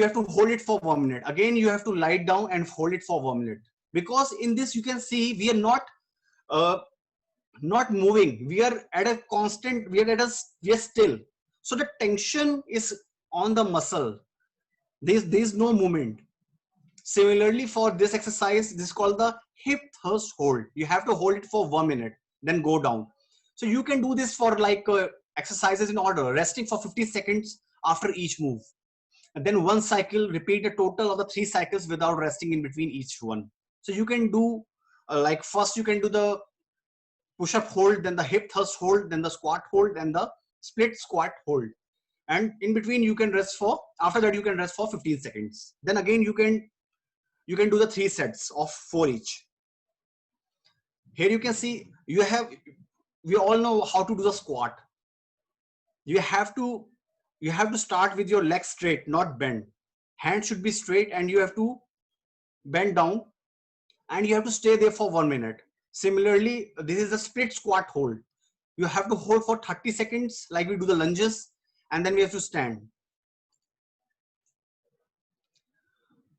have to hold it for 1 minute. Again, you have to lie down and hold it for 1 minute, because in this you can see we are not moving. We are at a constant. We are still. So the tension is on the muscle. There's no movement. Similarly, for this exercise, this is called the hip thrust hold. You have to hold it for 1 minute, then go down. So you can do this for like exercises in order, resting for 50 seconds after each move. And then one cycle, repeat a total of the 3 cycles without resting in between each one. So you can do like first you can do the push-up hold, then the hip thrust hold, then the squat hold, and the split squat hold. And in between you can rest for, after that you can rest for 15 seconds. Then again you can do the 3 sets of 4 each. Here you can see we all know how to do the squat. You have to start with your legs straight, not bent. Hands should be straight and you have to bend down and you have to stay there for 1 minute. Similarly, this is the split squat hold. You have to hold for 30 seconds like we do the lunges, and then we have to stand.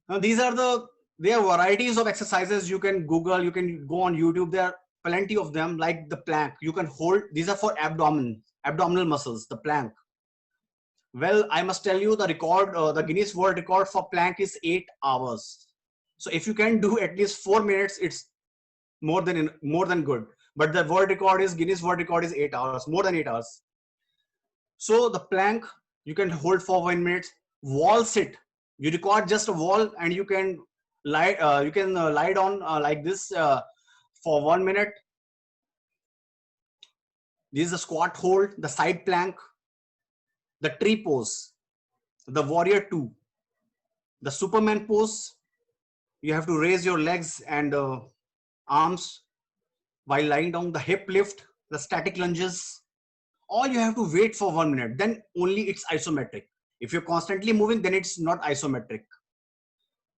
Now there are varieties of exercises you can Google, you can go on YouTube. There are plenty of them, like the plank. You can hold, these are for abdominal muscles, the plank. Well, I must tell you the record, the Guinness World Record for plank is 8 hours. So if you can do at least 4 minutes, it's more than good. But the world record is Guinness World Record is 8 hours, more than 8 hours. So the plank you can hold for 1 minute. Wall sit, you require just a wall and you can lie down like this for 1 minute. This is the squat hold, the side plank, the tree pose, the warrior 2, the Superman pose. You have to raise your legs and arms while lying down, the hip lift, the static lunges. All you have to wait for 1 minute, then only it's isometric. If you're constantly moving, then it's not isometric.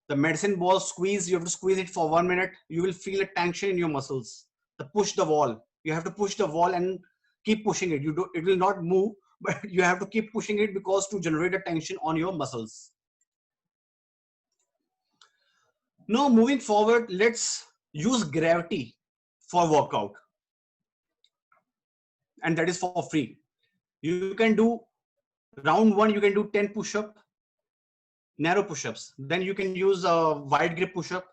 The medicine ball squeeze, you have to squeeze it for 1 minute. You will feel a tension in your muscles. The push the wall, you have to push the wall and keep pushing it. It will not move, but you have to keep pushing it because to generate a tension on your muscles. Now moving forward, let's use gravity for workout. And that is for free. You can do round 1, you can do 10 push-up, narrow push-ups. Then you can use a wide grip push-up.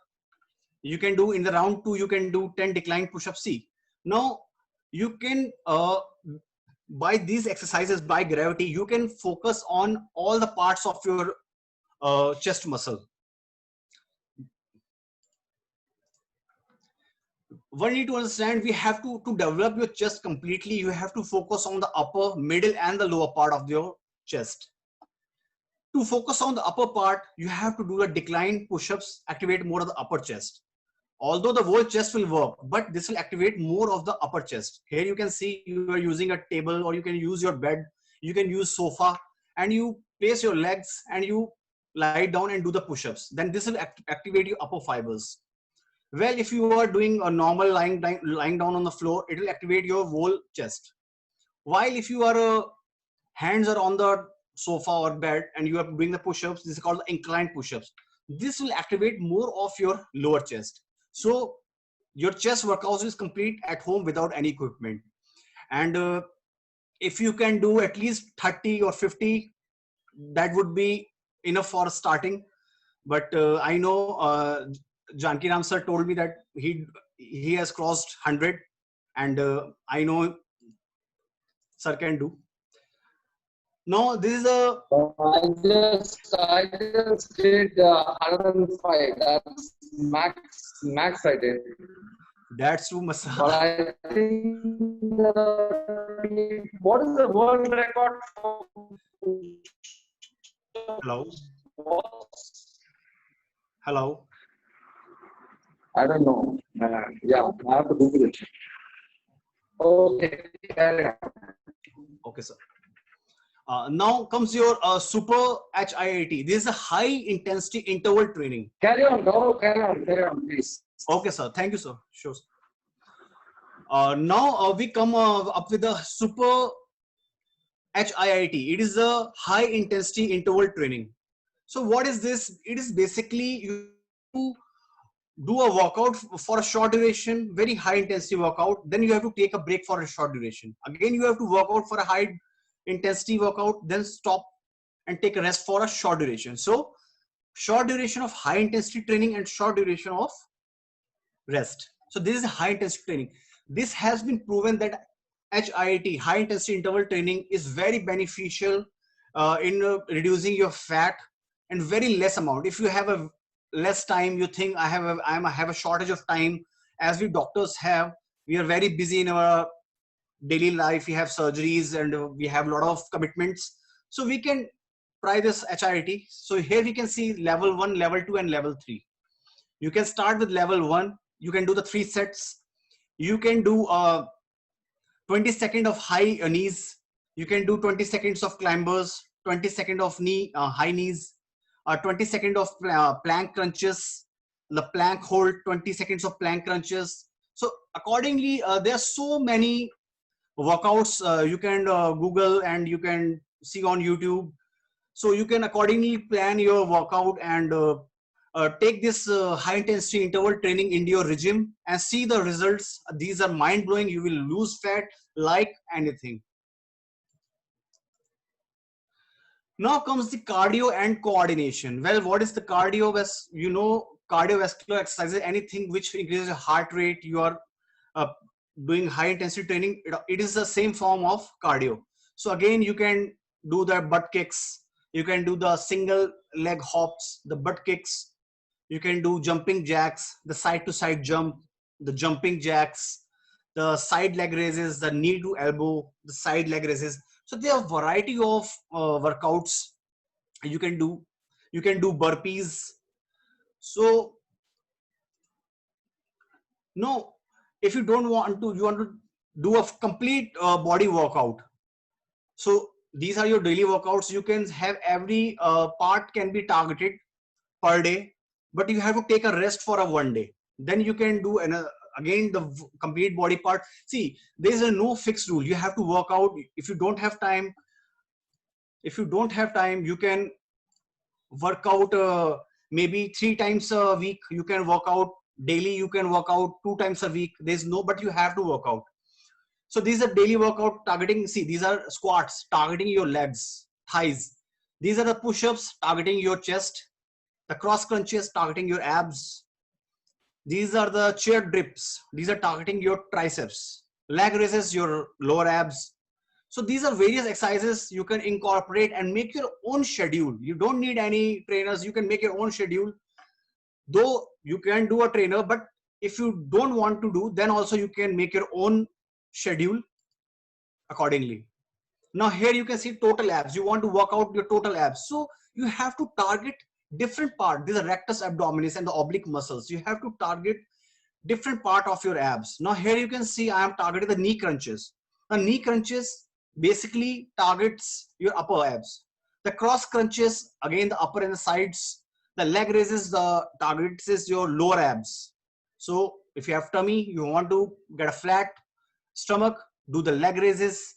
You can do in the round 2, you can do 10 decline push-up C. Now you can, by these exercises, by gravity, you can focus on all the parts of your chest muscle. One need to understand, we have to develop your chest completely, you have to focus on the upper, middle and the lower part of your chest. To focus on the upper part, you have to do the decline push-ups, activate more of the upper chest. Although the whole chest will work, but this will activate more of the upper chest. Here you can see you are using a table, or you can use your bed, you can use sofa, and you place your legs and you lie down and do the push-ups. Then this will activate your upper fibers. Well, if you are doing a normal lying down on the floor, it will activate your whole chest. While if you are hands are on the sofa or bed and you are doing the push-ups, this is called the inclined push-ups. This will activate more of your lower chest. So your chest workout is complete at home without any equipment. And if you can do at least 30 or 50, that would be enough for starting. But I know Janki Ram sir told me that he has crossed 100, and I know sir can do. No, this is a. I just did 105. That's max I did. That's too much. But I think what is the world record for? Hello. Hello. I don't know. Yeah, I have to Google it. Okay, carry on. Okay, sir. Now comes your super HIIT. This is a high intensity interval training. Carry on, Gaurav, carry on, please. Okay, sir. Thank you, sir. Sure. Now we come up with the super HIIT. It is a high intensity interval training. So what is this? It is basically you do a workout for a short duration, very high intensity workout. Then you have to take a break for a short duration. Again, you have to work out for a high intensity workout, then stop and take a rest for a short duration. So short duration of high intensity training and short duration of rest. So this is a high intensity training. This has been proven that HIIT, high intensity interval training, is very beneficial in reducing your fat and very less amount. If you have a less time, you think I have a shortage of time, as we doctors have, we are very busy in our daily life, we have surgeries and we have a lot of commitments, so we can try this HIIT. So here we can see level 1, level 2 and level 3. You can start with level 1. You can do the 3 sets. You can do 20 seconds of high knees. You can do 20 seconds of climbers, 20 seconds of high knees, 20 seconds of plank crunches, the plank hold, 20 seconds of plank crunches. So accordingly, there are so many workouts you can Google and you can see on YouTube. So you can accordingly plan your workout and take this high intensity interval training into your regime and see the results. These are mind blowing. You will lose fat like anything. Now comes the cardio and coordination. Well, what is the cardio? You know, cardiovascular exercises, anything which increases your heart rate, you are uh, doing high intensity training, it is the same form of cardio. So again, you can do the butt kicks, you can do the single leg hops, the butt kicks, you can do jumping jacks, the side to side jump, the jumping jacks, the side leg raises, the knee to elbow, the side leg raises. So there are a variety of workouts you can do. You can do burpees. So no, if you don't want to, you want to do a complete body workout. So these are your daily workouts. You can have every part can be targeted per day, but you have to take a rest for a 1 day. Then you can do again the complete body part. See, there is a no fixed rule. You have to work out. If you don't have time, you can work out maybe 3 times a week. You can work out daily. You can work out 2 times a week. There's no, but you have to work out. So these are daily workout targeting. See, these are squats targeting your legs, thighs. These are the push-ups targeting your chest. The cross crunches targeting your abs. These are the chair dips. These are targeting your triceps. Leg raises, your lower abs. So these are various exercises you can incorporate and make your own schedule. You don't need any trainers. You can make your own schedule. Though you can do a trainer, but if you don't want to do, then also you can make your own schedule accordingly. Now here you can see total abs. You want to work out your total abs. So you have to target different part. These are rectus abdominis and the oblique muscles. You have to target different part of your abs. Now here you can see I am targeting the knee crunches. The knee crunches basically targets your upper abs. The cross crunches, again the upper and the sides. The leg raises, the targets is your lower abs. So if you have tummy, you want to get a flat stomach, do the leg raises.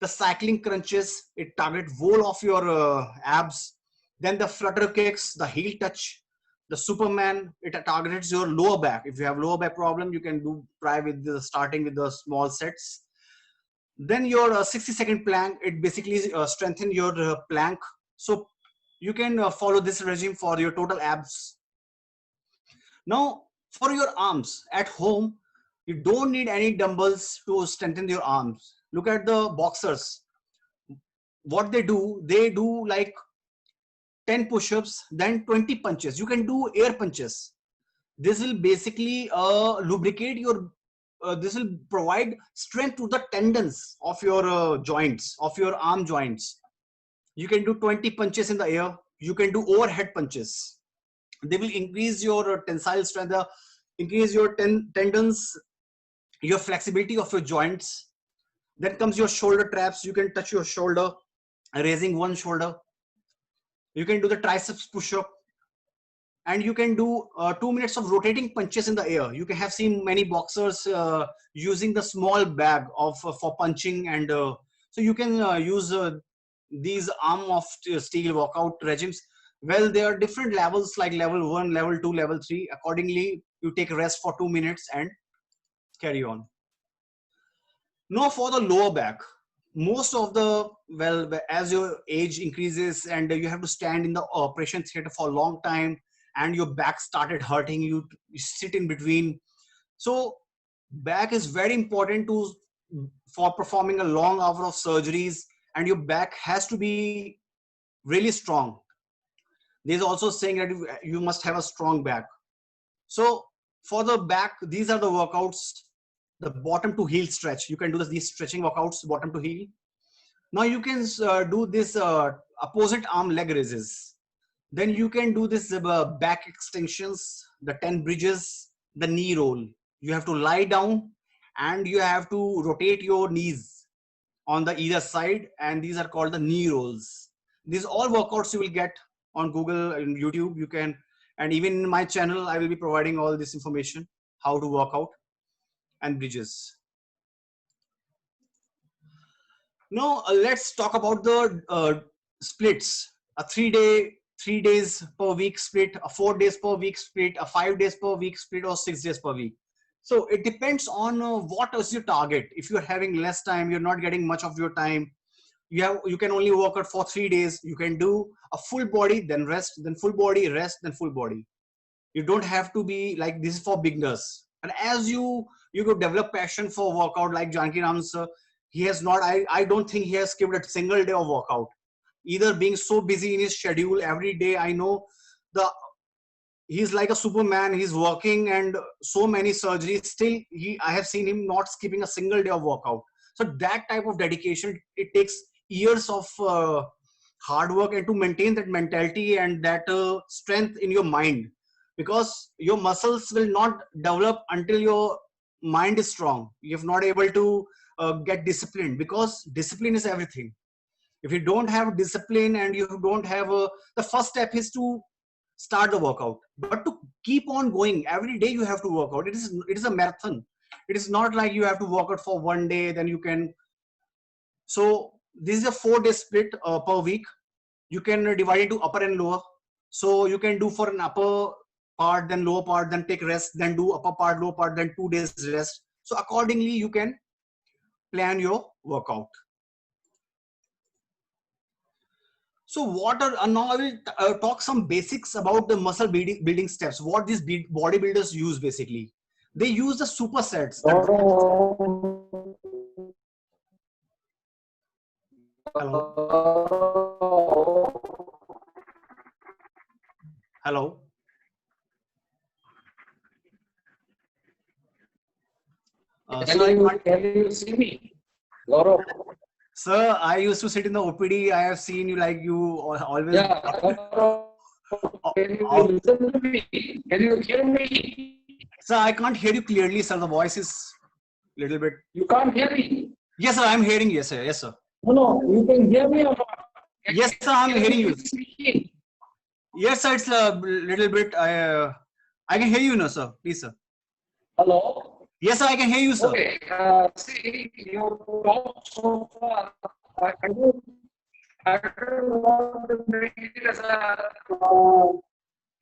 The cycling crunches, it target whole of your abs. Then the flutter kicks, the heel touch, the Superman, it targets your lower back. If you have lower back problem, you can try with starting with the small sets. Then your 60-second plank, it basically strengthen your plank. So you can follow this regime for your total abs. Now for your arms at home, you don't need any dumbbells to strengthen your arms. Look at the boxers. What they do like 10 push-ups, then 20 punches. You can do air punches. This will basically lubricate your, this will provide strength to the tendons of your joints, of your arm joints. You can do 20 punches in the air. You can do overhead punches. They will increase your tensile strength, increase your tendons, your flexibility of your joints. Then comes your shoulder traps. You can touch your shoulder, raising one shoulder. You can do the triceps push-up, and you can do 2 minutes of rotating punches in the air. You can have seen many boxers using the small bag of for punching, and so you can use these arm of steel workout regimes. Well, there are different levels like level 1, level 2, level 3. Accordingly, you take a rest for 2 minutes and carry on. Now for the lower back, most of the, well, as your age increases and you have to stand in the operation theater for a long time and your back started hurting, you sit in between. So back is very important for performing a long hour of surgeries, and your back has to be really strong. There's also saying that you must have a strong back. So for the back, these are the workouts. The bottom to heel stretch. You can do these stretching workouts, bottom to heel. Now you can do this opposite arm leg raises. Then you can do this back extensions, the 10 bridges, the knee roll. You have to lie down and you have to rotate your knees on the either side, and these are called the knee rolls. These all workouts you will get on Google and YouTube. You can, and even in my channel, I will be providing all this information, how to work out and bridges. Now let's talk about the splits. A 3 days per week split, a 4 days per week split, a 5 days per week split, or 6 days per week. So it depends on what is your target. If you're having less time, you're not getting much of your time. you can only work out for 3 days. You can do a full body, then rest, then full body, rest, then full body. You don't have to be like, this is for beginners. And as you could develop passion for workout, like Janki Ram sir, he has not, I don't think he has skipped a single day of workout, either being so busy in his schedule every day. I know he's like a superman. He's working and so many surgeries. Still, I have seen him not skipping a single day of workout. So that type of dedication, it takes years of hard work, and to maintain that mentality and that strength in your mind, because your muscles will not develop until your mind is strong. You're not able to get disciplined, because discipline is everything. If you don't have discipline and you don't have the first step is to start the workout, but to keep on going every day, you have to work out. It is a marathon. It is not like you have to work out for one day, then you can. So this is a 4-day split per week. You can divide it to upper and lower. So you can do for an upper part, then lower part, then take rest, then do upper part, lower part, then 2 days rest. So accordingly, you can plan your workout. So what are, now I will talk some basics about the muscle building steps. What these bodybuilders use basically. They use the supersets. Hello. Can you see me? Gaurav? Sir, I used to sit in the OPD. I have seen you, like you always. Yeah. Can you listen to me? Can you hear me? Sir, I can't hear you clearly, sir. The voice is a little bit. You can't hear me? Yes, sir. I'm hearing. Yes, sir. Yes, sir. No, you can hear me or not? Yes, sir. I'm hearing you. Yes, sir. It's a little bit. I can hear you now, sir. Please, sir. Hello? Yes, sir. I can hear you, sir. Okay. See, you talk so far. I don't want to make it as a.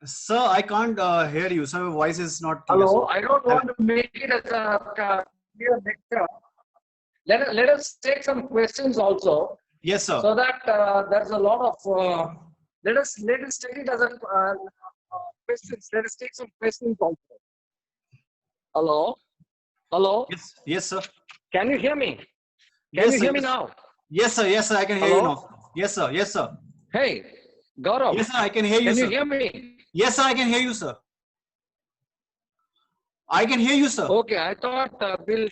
Sir, I can't hear you. Sir, your voice is not clear. Hello? I don't want to make it as a clear lecture. Let us take some questions also. Yes, sir. So that there's a lot of. Let us take it as a questions. Let us take some questions also. Hello? Hello? Yes, yes, sir. Can you hear me? Can Yes, you sir. hear me now? Yes, sir. Yes, sir. I can hear you Hello? now. Yes, sir. Yes, sir. Hey, Gaurav. Yes, sir. I can hear you, Can sir. you hear me? Yes, sir. I can hear you, sir. I can hear you, sir. Okay, I thought we'll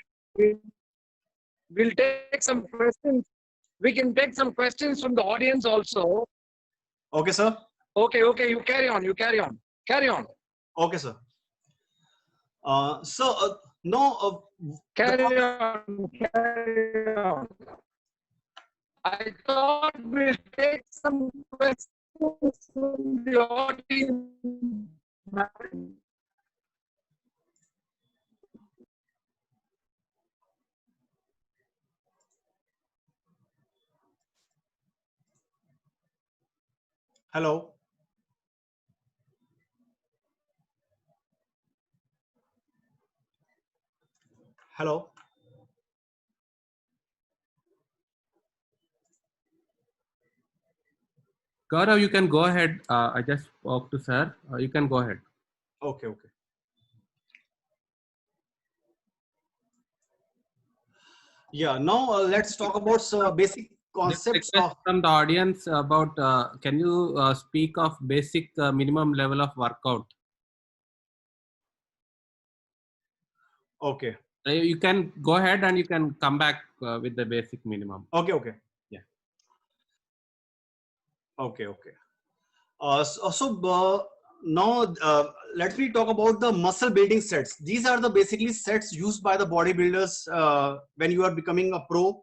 take some questions. We can take some questions from the audience also. Okay, sir. Okay, you carry on. Carry on. Okay, sir. So, no. Carry on. I thought we'll take some questions from the audience. Hello. Hello. Gaurav, you can go ahead. I just spoke to sir. You can go ahead. Okay, okay. Yeah, now let's talk about basic concepts Request from the audience about can you speak of basic minimum level of workout? Okay. You can go ahead and you can come back with the basic minimum. Okay, okay. Yeah. Okay, okay. Now let me talk about the muscle building sets. These are the basically sets used by the bodybuilders when you are becoming a pro.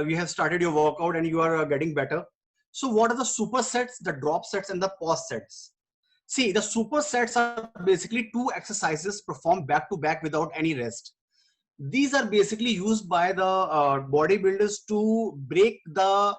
You have started your workout and you are getting better. So what are the supersets, the drop sets, and the pause sets? See, the supersets are basically 2 exercises performed back to back without any rest. These are basically used by the bodybuilders to break the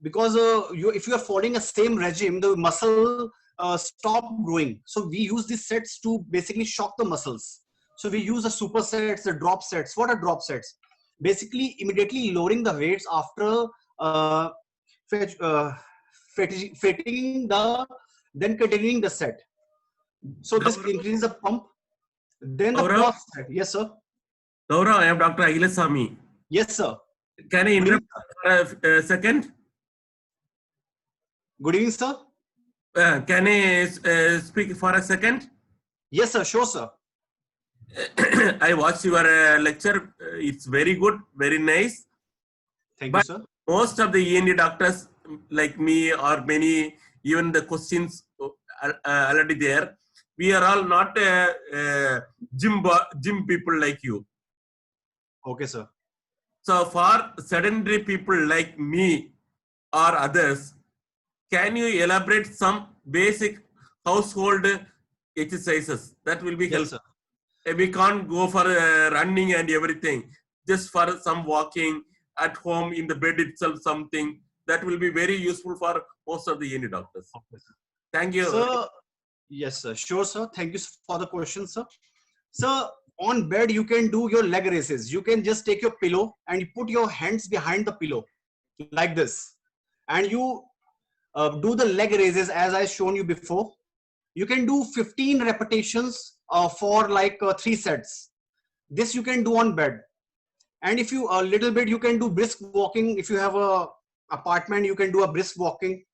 because if you are following a same regime, the muscle stop growing. So we use these sets to basically shock the muscles. So we use the supersets, the drop sets. What are drop sets? basically immediately lowering the weights after uh, fetch, uh, fatiguing the, then continuing the set. So this Gaurav, increases the pump. Then the Gaurav, post set. Yes, sir. Gaurav, I am Dr. Agilasamy. Yes, sir. Can I Good evening, interrupt for a second? Good evening, sir. Can I speak for a second? Yes, sir. Sure, sir. I watched your lecture. It's very good, very nice. Thank you, But sir. most of the ENT doctors, like me or many, even the questions are already there. We are all not gym people like you. Okay, sir. So for sedentary people like me or others, can you elaborate some basic household exercises that will be Yes, helpful? sir. We can't go for running and everything. Just for some walking at home in the bed itself, something that will be very useful for most of the ENT doctors. Okay, sir. Thank you. Sir, yes, sir. Sure, sir. Thank you for the question, sir. Sir, on bed, you can do your leg raises. You can just take your pillow and you put your hands behind the pillow like this. And you do the leg raises as I shown you before. You can do 15 repetitions for like 3 sets. This you can do on bed. And if you a little bit, you can do brisk walking. If you have a apartment, you can do a brisk walking.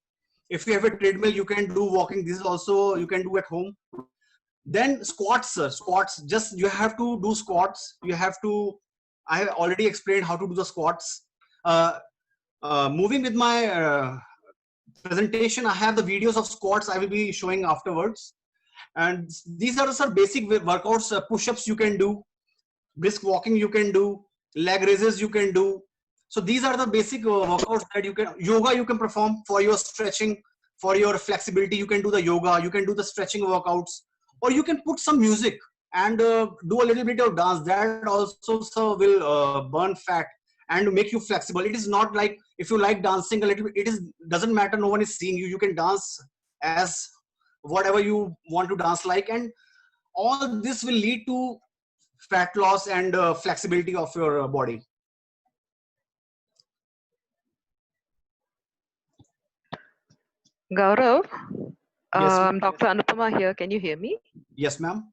If you have a treadmill, you can do walking. This is also you can do at home. Then squats, sir. Squats. Just you have to do squats. You have to. I have already explained how to do the squats. Uh, Moving with my presentation, I have the videos of squats. I will be showing afterwards. And these are some basic workouts. Push-ups you can do. Brisk walking you can do. Leg raises you can do. So these are the basic workouts that you can. Yoga you can perform for your stretching, for your flexibility. You can do the yoga. You can do the stretching workouts, or you can put some music and do a little bit of dance. That also will burn fat and make you flexible. It is not like if you like dancing a little bit. It is doesn't matter. No one is seeing you. You can dance as whatever you want to dance like, and all this will lead to fat loss and flexibility of your body. Gaurav, Yes, ma'am. Dr. Anupama here. Can you hear me? Yes, ma'am.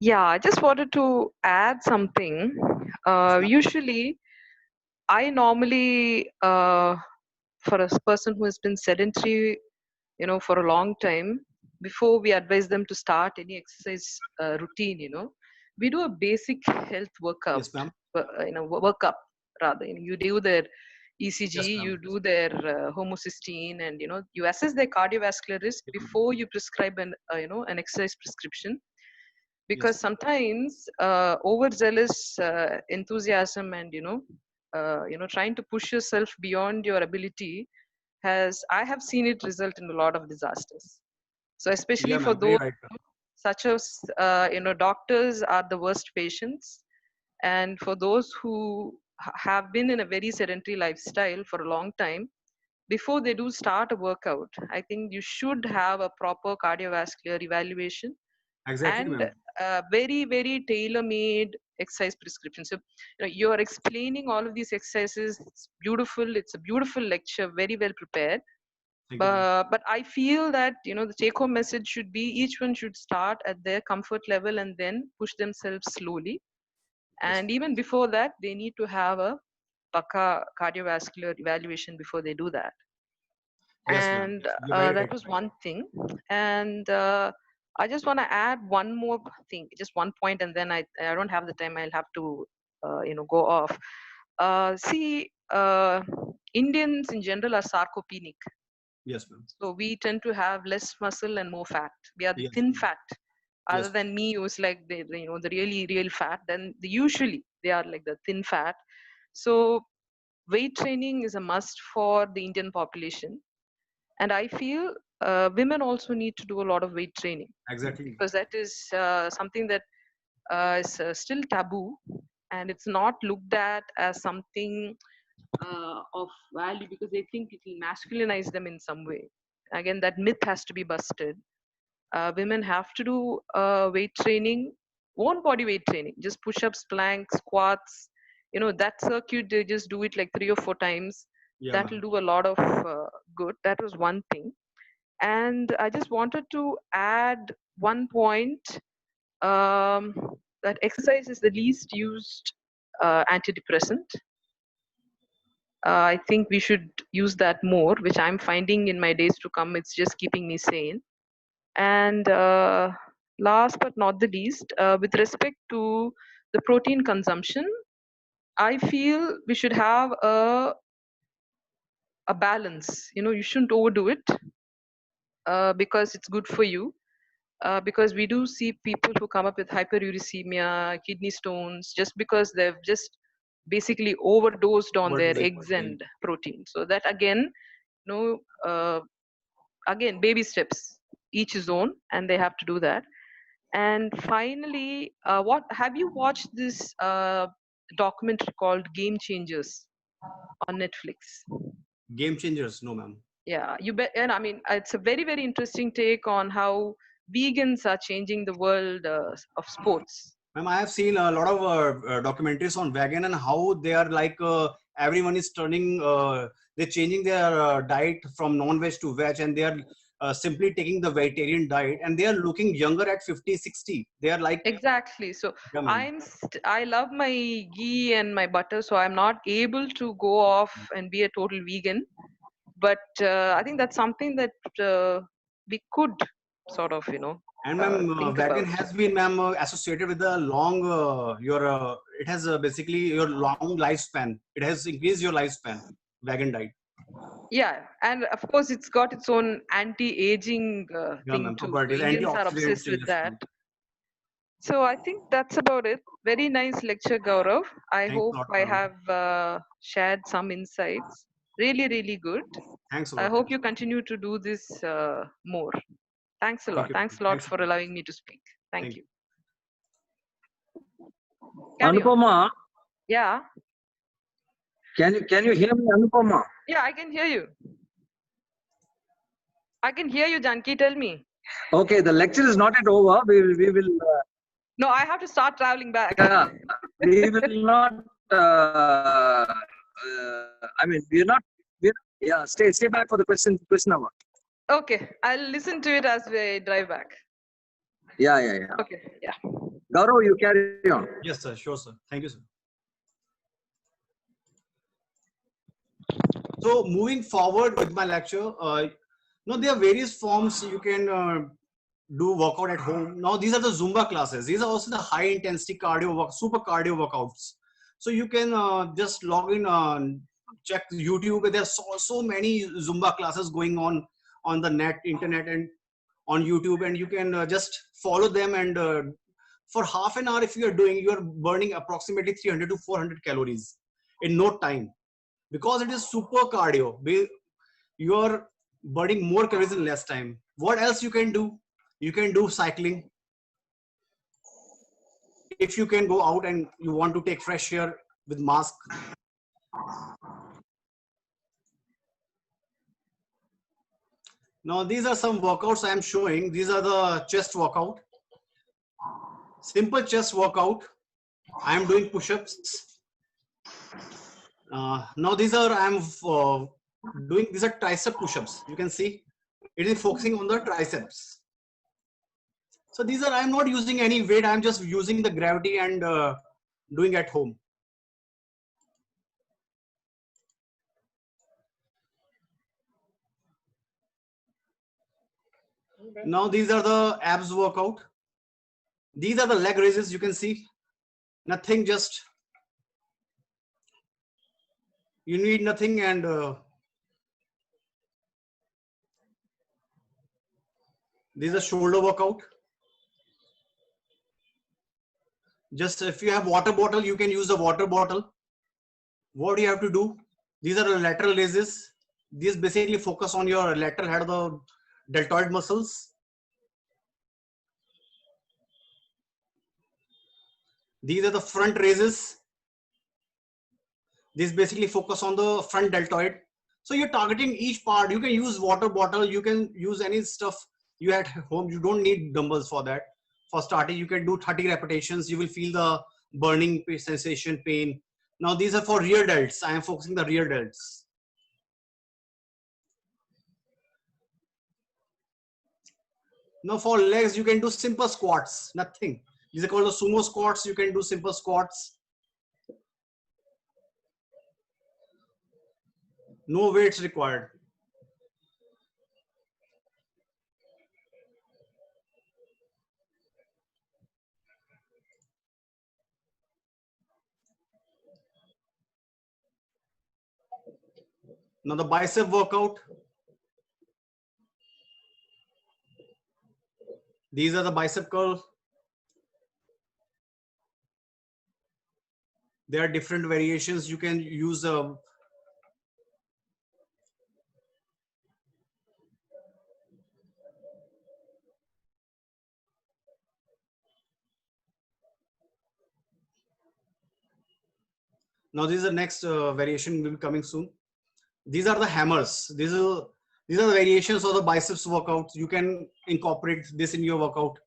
Yeah, I just wanted to add something. Usually, I normally, for a person who has been sedentary, for a long time, before we advise them to start any exercise routine, we do a basic health workup, Yes, ma'am. workup rather. You do their ECG, Yes, ma'am. you do their homocysteine, and you assess their cardiovascular risk before you prescribe an exercise prescription. Because Yes. sometimes overzealous enthusiasm and trying to push yourself beyond your ability I have seen it result in a lot of disasters. So especially Yeah, for ma'am. Very those right. such as doctors are the worst patients, and for those who have been in a very sedentary lifestyle for a long time, before they do start a workout, I think you should have a proper cardiovascular evaluation Exactly, and ma'am. very very tailor-made exercise prescription. So you're explaining all of these exercises. It's beautiful. It's a beautiful lecture, very well prepared. Thank you, ma'am. But I feel that the take-home message should be each one should start at their comfort level and then push themselves slowly. Yes. And even before that, they need to have a Paka cardiovascular evaluation before they do that. Yes, ma'am. And You're very that right. was one thing. And I just want to add one more thing, just one point, and then I don't have the time. I'll have to go off. See, Indians in general are sarcopenic. Yes, ma'am. So we tend to have less muscle and more fat. We are the Yes, thin ma'am. fat. Other Yes. than me, who's like the really real fat. Then usually they are like the thin fat. So weight training is a must for the Indian population, and I feel women also need to do a lot of weight training, Exactly. because that is something that is still taboo, and it's not looked at as something of value, because they think it will masculinize them in some way. Again, that myth has to be busted. Women have to do weight training, own body weight training, just push-ups, planks, squats, you know, that circuit, they just do it like 3 or 4 times. Yeah, That ma'am. will do a lot of good. That was one thing. And I just wanted to add one point, um, that exercise is the least used antidepressant. I think we should use that more, which I'm finding in my days to come. It's just keeping me sane. And last but not the least, with respect to the protein consumption, I feel we should have a balance. You know, you shouldn't overdo it because it's good for you. Because we do see people who come up with hyperuricemia, kidney stones, just because they've just basically overdosed on their Overdosing eggs protein. and protein. So that again, you know, again, baby steps, each his own, and they have to do that. And finally, what have you watched this documentary called Game Changers on Netflix? Game changers, no, ma'am. Yeah, you bet. And I mean, it's a very, very interesting take on how vegans are changing the world of sports. Ma'am, I have seen a lot of documentaries on vegan and how they are like everyone is turning, they're changing their diet from non-veg to veg, and they are simply taking the vegetarian diet, and they are looking younger at 50, 60. They are like, Exactly. So yeah, ma'am. I love my ghee and my butter, so I'm not able to go off and be a total vegan. But I think that's something that we could sort of, you know, And ma'am, think vegan about. has been, ma'am, associated with a long, it has basically your long lifespan. It has increased your lifespan, vegan diet. Yeah, and of course, it's got its own anti-aging Yeah, thing ma'am, too. So properties, Indians are antioxidant obsessed with changes. that. So I think that's about it. Very nice lecture, Gaurav. I Thanks hope a lot, I ma'am. have shared some insights. Really, really good. Thanks a I lot. hope you continue to do this more. Thanks a Thank lot. you. Thanks a lot Thanks. for allowing me to speak. Thank Thank you. Carry on. Anupama, Yeah. can you hear me, Anupama? Yeah, I can hear you. I can hear you, Janki. Tell me. Okay, the lecture is not yet over. We will No, I have to start traveling back. yeah, we will not. I mean, we're not. Yeah, stay back for the question hour. Okay, I'll listen to it as we drive back. Yeah. Okay, yeah. Gaurav, you carry on. Yes, sir. Sure, sir. Thank you, sir. So moving forward with my lecture, now there are various forms you can do workout at home. Now these are the Zumba classes. These are also the high intensity cardio work, super cardio workouts. So you can just log in, check YouTube. There's so many Zumba classes going on the internet and on YouTube, and you can just follow them. And for half an hour, if you are burning approximately 300 to 400 calories in no time, because it is super cardio. You are burning more calories in less time. What else you can do? You can do cycling. If you can go out and you want to take fresh air with mask. Now these are some workouts I am showing. These are the chest workout. Simple chest workout. I am doing push-ups. Now these are these are tricep push-ups. You can see it is focusing on the triceps. So these are, I'm not using any weight. I'm just using the gravity and doing at home. Now these are the abs workout. These are the leg raises. You can see nothing, just you need nothing, and these are shoulder workout. Just if you have water bottle, you can use the water bottle. What do you have to do? These are the lateral raises. These basically focus on your lateral head of the deltoid muscles. These are the front raises. These basically focus on the front deltoid. So you're targeting each part. You can use water bottle. You can use any stuff you at home. You don't need dumbbells for that. For starting, you can do 30 repetitions. You will feel the burning sensation, pain. Now these are for rear delts. I am focusing the rear delts. Now for legs, you can do simple squats, nothing. These are called the sumo squats. You can do simple squats. No weights required. Now the bicep workout. These are the bicep curl. There are different variations. You can use now this is the next variation will be coming soon. These are the hammers. These are the variations of the biceps workout. You can incorporate this in your workout.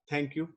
Thank you.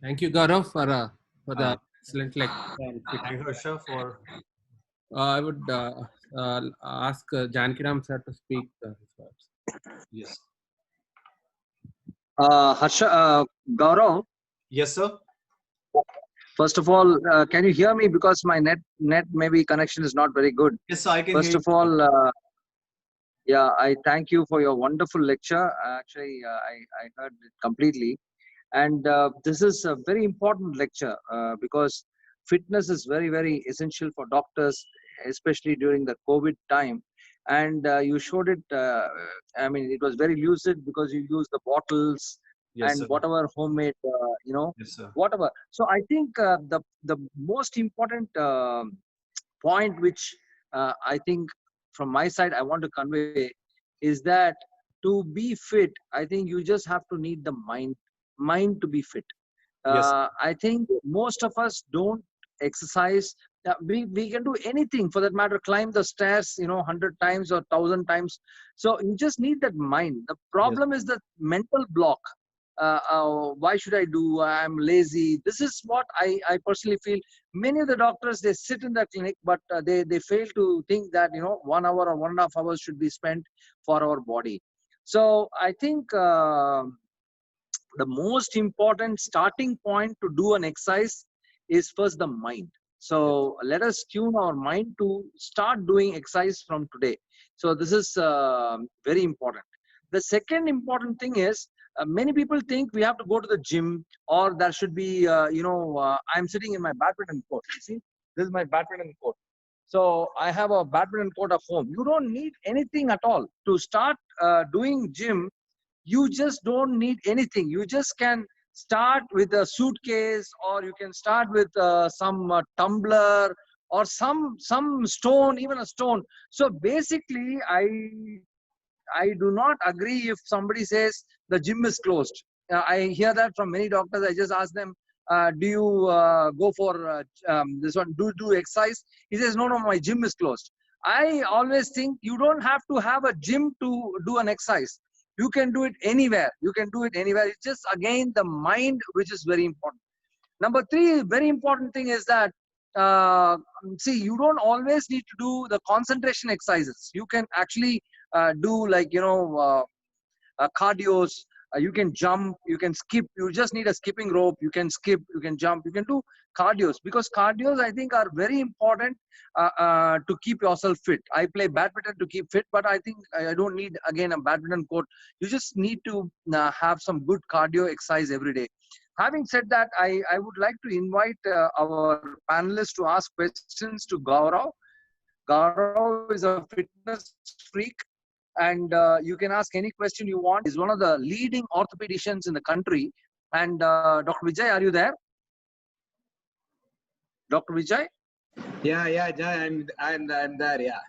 Thank you, Gaurav, for the excellent lecture. Thank you, Harsha, for. I would ask Jankiram sir to speak his words. Yes. Harsha, Gaurav, Yes, sir. first of all, can you hear me? Because my net maybe connection is not very good. Yes, sir, I can First hear of all, yeah, I thank you for your wonderful lecture. Actually, I heard it completely. And this is a very important lecture because fitness is very, very essential for doctors, especially during the COVID time. And you showed it, I mean, it was very lucid because you used the bottles Yes, and sir. whatever homemade, Yes, sir. whatever. So I think the most important point which I think from my side I want to convey is that to be fit, I think you just have to need the mind to be fit. Yes. I think most of us don't exercise. We can do anything for that matter, climb the stairs, 100 times or 1,000 times. So you just need that mind. The problem is the mental block. Why should I do? I'm lazy. This is what I personally feel. Many of the doctors, they sit in the clinic, but they fail to think that 1 hour or 1.5 hours should be spent for our body. So I think the most important starting point to do an exercise is first the mind. So let us tune our mind to start doing exercise from today. So this is very important. The second important thing is many people think we have to go to the gym, or there should be, I'm sitting in my badminton court. You see, this is my badminton court. So I have a badminton court at home. You don't need anything at all to start doing gym. You just don't need anything. You just can start with a suitcase, or you can start with some tumbler or some stone, even a stone. So basically, I do not agree if somebody says the gym is closed. I hear that from many doctors. I just ask them, do you go for this one? Do exercise? He says, no, my gym is closed. I always think you don't have to have a gym to do an exercise. You can do it anywhere. You can do it anywhere. It's just, again, the mind, which is very important. Number three, very important thing is that, see, you don't always need to do the concentration exercises. You can actually do like, cardios. You can jump, you can skip. You just need a skipping rope. You can skip, you can jump, you can do cardios, because cardios, I think, are very important to keep yourself fit. I play badminton to keep fit, but I think I don't need, again, a badminton court. You just need to have some good cardio exercise every day. Having said that, I would like to invite our panelists to ask questions to Gaurav. Gaurav is a fitness freak, and you can ask any question you want. He's one of the leading orthopedicians in the country. And Dr. Vijay, are you there? Dr. Vijay? Yeah, Jai, I'm there. Yeah.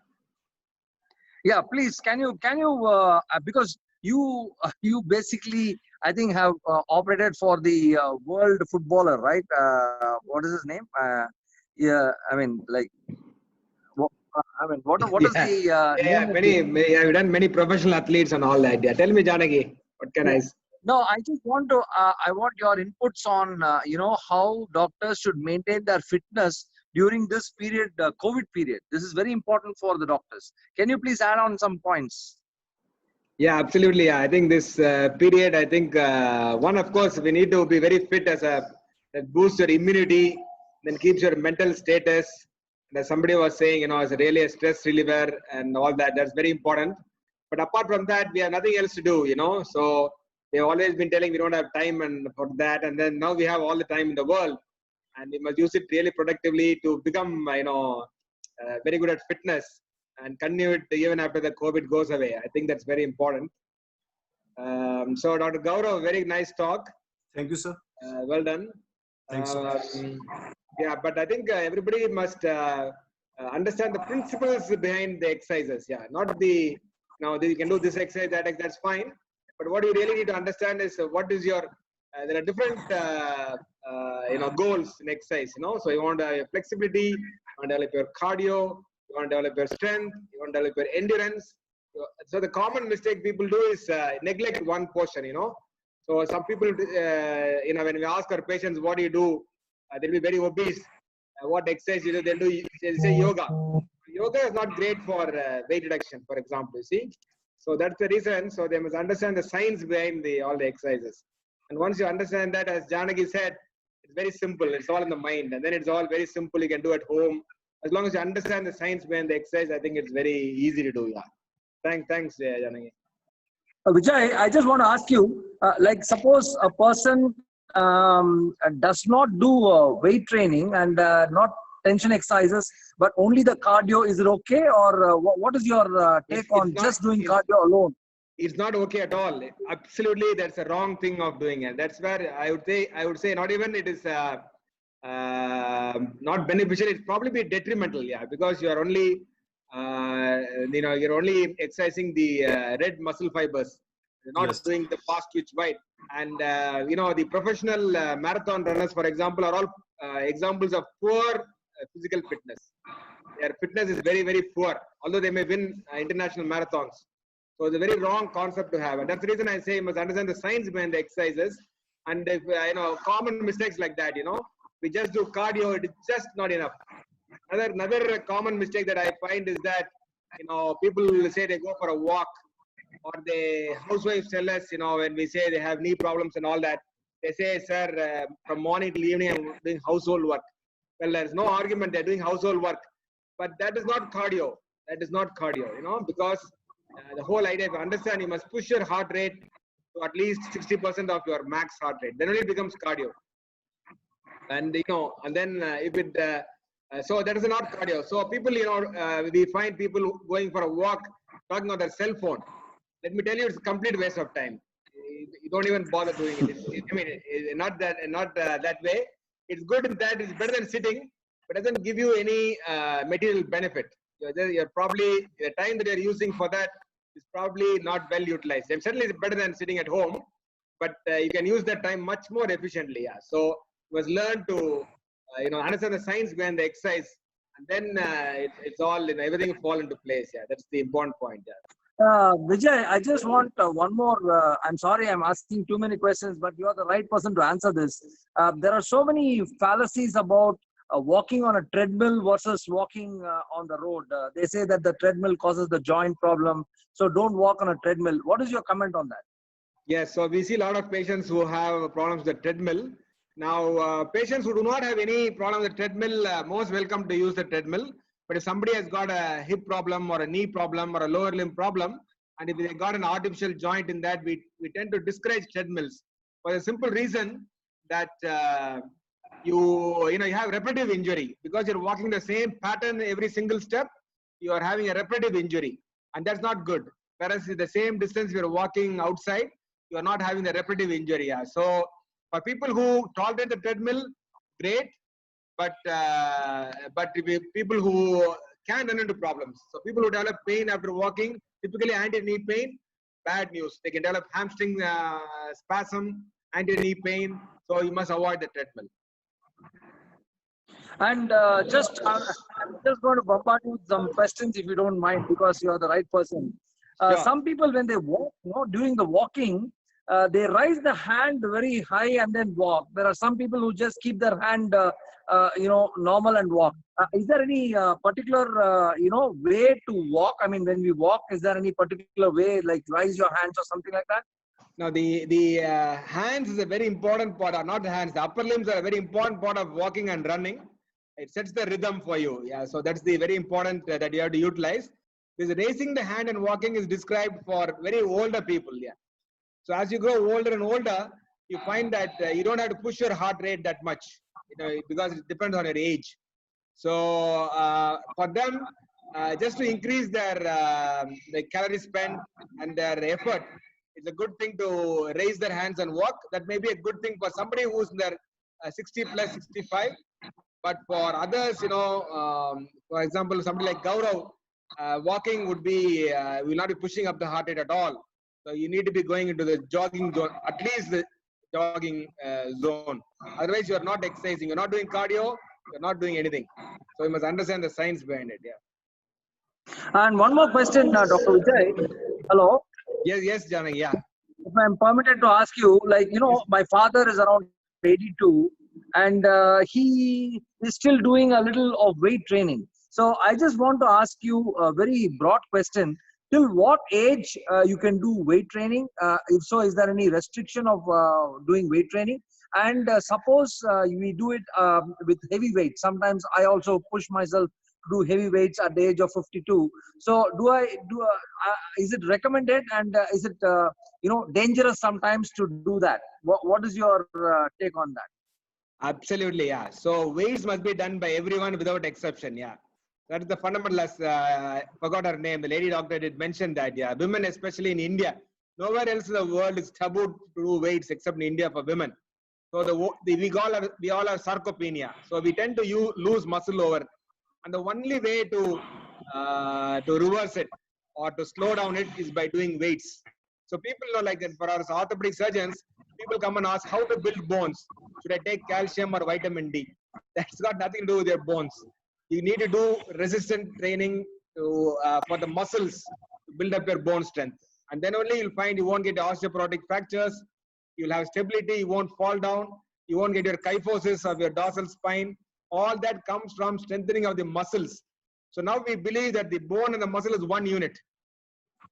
Yeah, please, can you because you basically, I think, have operated for the world footballer, right? What is his name? Yeah, I mean, like, what is Yeah, the yeah. name of the? I've done many professional athletes and all that. Yeah. Tell me, Janaki, what can Yeah. I? No, I just want to. I want your inputs on how doctors should maintain their fitness during this period, COVID period. This is very important for the doctors. Can you please add on some points? Yeah, absolutely. Yeah. I think this period, I think one, of course, we need to be very fit that boosts your immunity, then keeps your mental status. And as somebody was saying, as really a stress reliever and all that, that's very important. But apart from that, we have nothing else to do. So they've always been telling we don't have time and for that. And then now we have all the time in the world and we must use it really productively to become, very good at fitness and continue it even after the COVID goes away. I think that's very important. So Dr. Gaurav, very nice talk. Thank you, sir. Well done. Thanks so much. Yeah, but I think everybody must understand the principles behind the exercises. Yeah, not you can do this exercise, that exercise, that's fine. But what you really need to understand is what is your, there are different, goals in exercise, So you want to have flexibility, you want to develop your cardio, you want to develop your strength, you want to develop your endurance. So the common mistake people do is neglect one portion, So some people, when we ask our patients, what do you do? They'll be very obese. What exercise you do? They'll say yoga. Yoga is not great for weight reduction, for example, you see. So that's the reason. So they must understand the science behind all the exercises. And once you understand that, as Janaki said, it's very simple. It's all in the mind. And then it's all very simple. You can do at home. As long as you understand the science behind the exercise, I think it's very easy to do. Yeah. Thanks, Janaki. Vijay, I just want to ask you, suppose a person does not do weight training and not tension exercises, but only the cardio, is it okay? Or what is your take on just doing cardio alone? It's not okay at all. Absolutely, that's a wrong thing of doing it. That's where I would say not even it is not beneficial. It's probably detrimental, because you are only you're only exercising the red muscle fibers. You're not doing the fast twitch wide. And the professional marathon runners, for example, are all examples of poor physical fitness. Their fitness is very, very poor, although they may win international marathons. So it's a very wrong concept to have, and that's the reason I say you must understand the science behind the exercises. And if common mistakes like that, we just do cardio, it's just not enough. Another common mistake that I find is that people say they go for a walk, or the housewives tell us, when we say they have knee problems and all that, they say, sir, from morning till evening I'm doing household work. Well, there's no argument, they're doing household work, but that is not cardio. That is not cardio, because the whole idea, if you understand, you must push your heart rate to at least 60% of your max heart rate. Then only it becomes cardio. And and then if it so that is not cardio. So people, we find people going for a walk, talking on their cell phone. Let me tell you, it's a complete waste of time. You don't even bother doing it. Not that way. It's good in that it's better than sitting, but it doesn't give you any material benefit. You're probably, the time that you're using for that is probably not well utilized. And certainly it's better than sitting at home, but you can use that time much more efficiently. So you must learn to understand the science behind the exercise, and then it's all, everything will fall into place. That's the important point. Vijay, I just want one more. I'm sorry I'm asking too many questions, but you are the right person to answer this. There are so many fallacies about walking on a treadmill versus walking on the road. They say that the treadmill causes the joint problem, so don't walk on a treadmill. What is your comment on that? Yes, so we see a lot of patients who have problems with the treadmill. Now, patients who do not have any problem with the treadmill, most welcome to use the treadmill. But if somebody has got a hip problem or a knee problem or a lower limb problem, and if they got an artificial joint in that, we tend to discourage treadmills for the simple reason that you have repetitive injury. Because you're walking the same pattern every single step, you are having a repetitive injury, and that's not good. Whereas the same distance you're walking outside, you are not having the repetitive injury. So For people who tolerate the treadmill, great. But people who can run into problems. So people who develop pain after walking, typically anti-knee pain, bad news. They can develop hamstring spasm, anti-knee pain. So you must avoid the treadmill. And I'm just going to bombard you with some questions if you don't mind, because you are the right person. Sure. Some people, when they walk, during the walking, they raise the hand very high and then walk. There are some people who just keep their hand, normal and walk. Is there any particular, way to walk? I mean, when we walk, is there any particular way, like raise your hands or something like that? Now, the hands is a very important part, or not the hands, the upper limbs are a very important part of walking and running. It sets the rhythm for you. Yeah, so that's the very important that you have to utilize. Because raising the hand and walking is described for very older people. Yeah. So as you grow older and older, you find that you don't have to push your heart rate that much, because it depends on your age. So for them, just to increase their calorie spent and their effort, it's a good thing to raise their hands and walk. That may be a good thing for somebody who's in their 60 plus 65. But for others, for example, somebody like Gaurav, walking would be, will not be pushing up the heart rate at all. So you need to be going into the jogging zone, at least the jogging zone. Otherwise, you are not exercising. You're not doing cardio. You're not doing anything. So you must understand the science behind it. Yeah. And one more question, Dr. Vijay. Hello. Yes, Janaki. Yeah. If I'm permitted to ask you, my father is around 82, and he is still doing a little of weight training. So I just want to ask you a very broad question. Till what age you can do weight training? If so, is there any restriction of doing weight training? And suppose we do it with heavy weights. Sometimes I also push myself to do heavy weights at the age of 52. So is it recommended, and is it dangerous sometimes to do that? What is your take on that? Absolutely, yeah. So weights must be done by everyone without exception, yeah. That is the fundamental. I forgot her name. The lady doctor did mention that, yeah. Women, especially in India, nowhere else in the world is taboo to do weights except in India for women. So we all have sarcopenia. So we tend to lose muscle over, and the only way to reverse it or to slow down it is by doing weights. So people know, like that, for our orthopedic surgeons, people come and ask how to build bones. Should I take calcium or vitamin D? That's got nothing to do with your bones. You need to do resistant training for the muscles to build up your bone strength. And then only you'll find you won't get osteoporotic fractures. You'll have stability. You won't fall down. You won't get your kyphosis of your dorsal spine. All that comes from strengthening of the muscles. So now we believe that the bone and the muscle is one unit.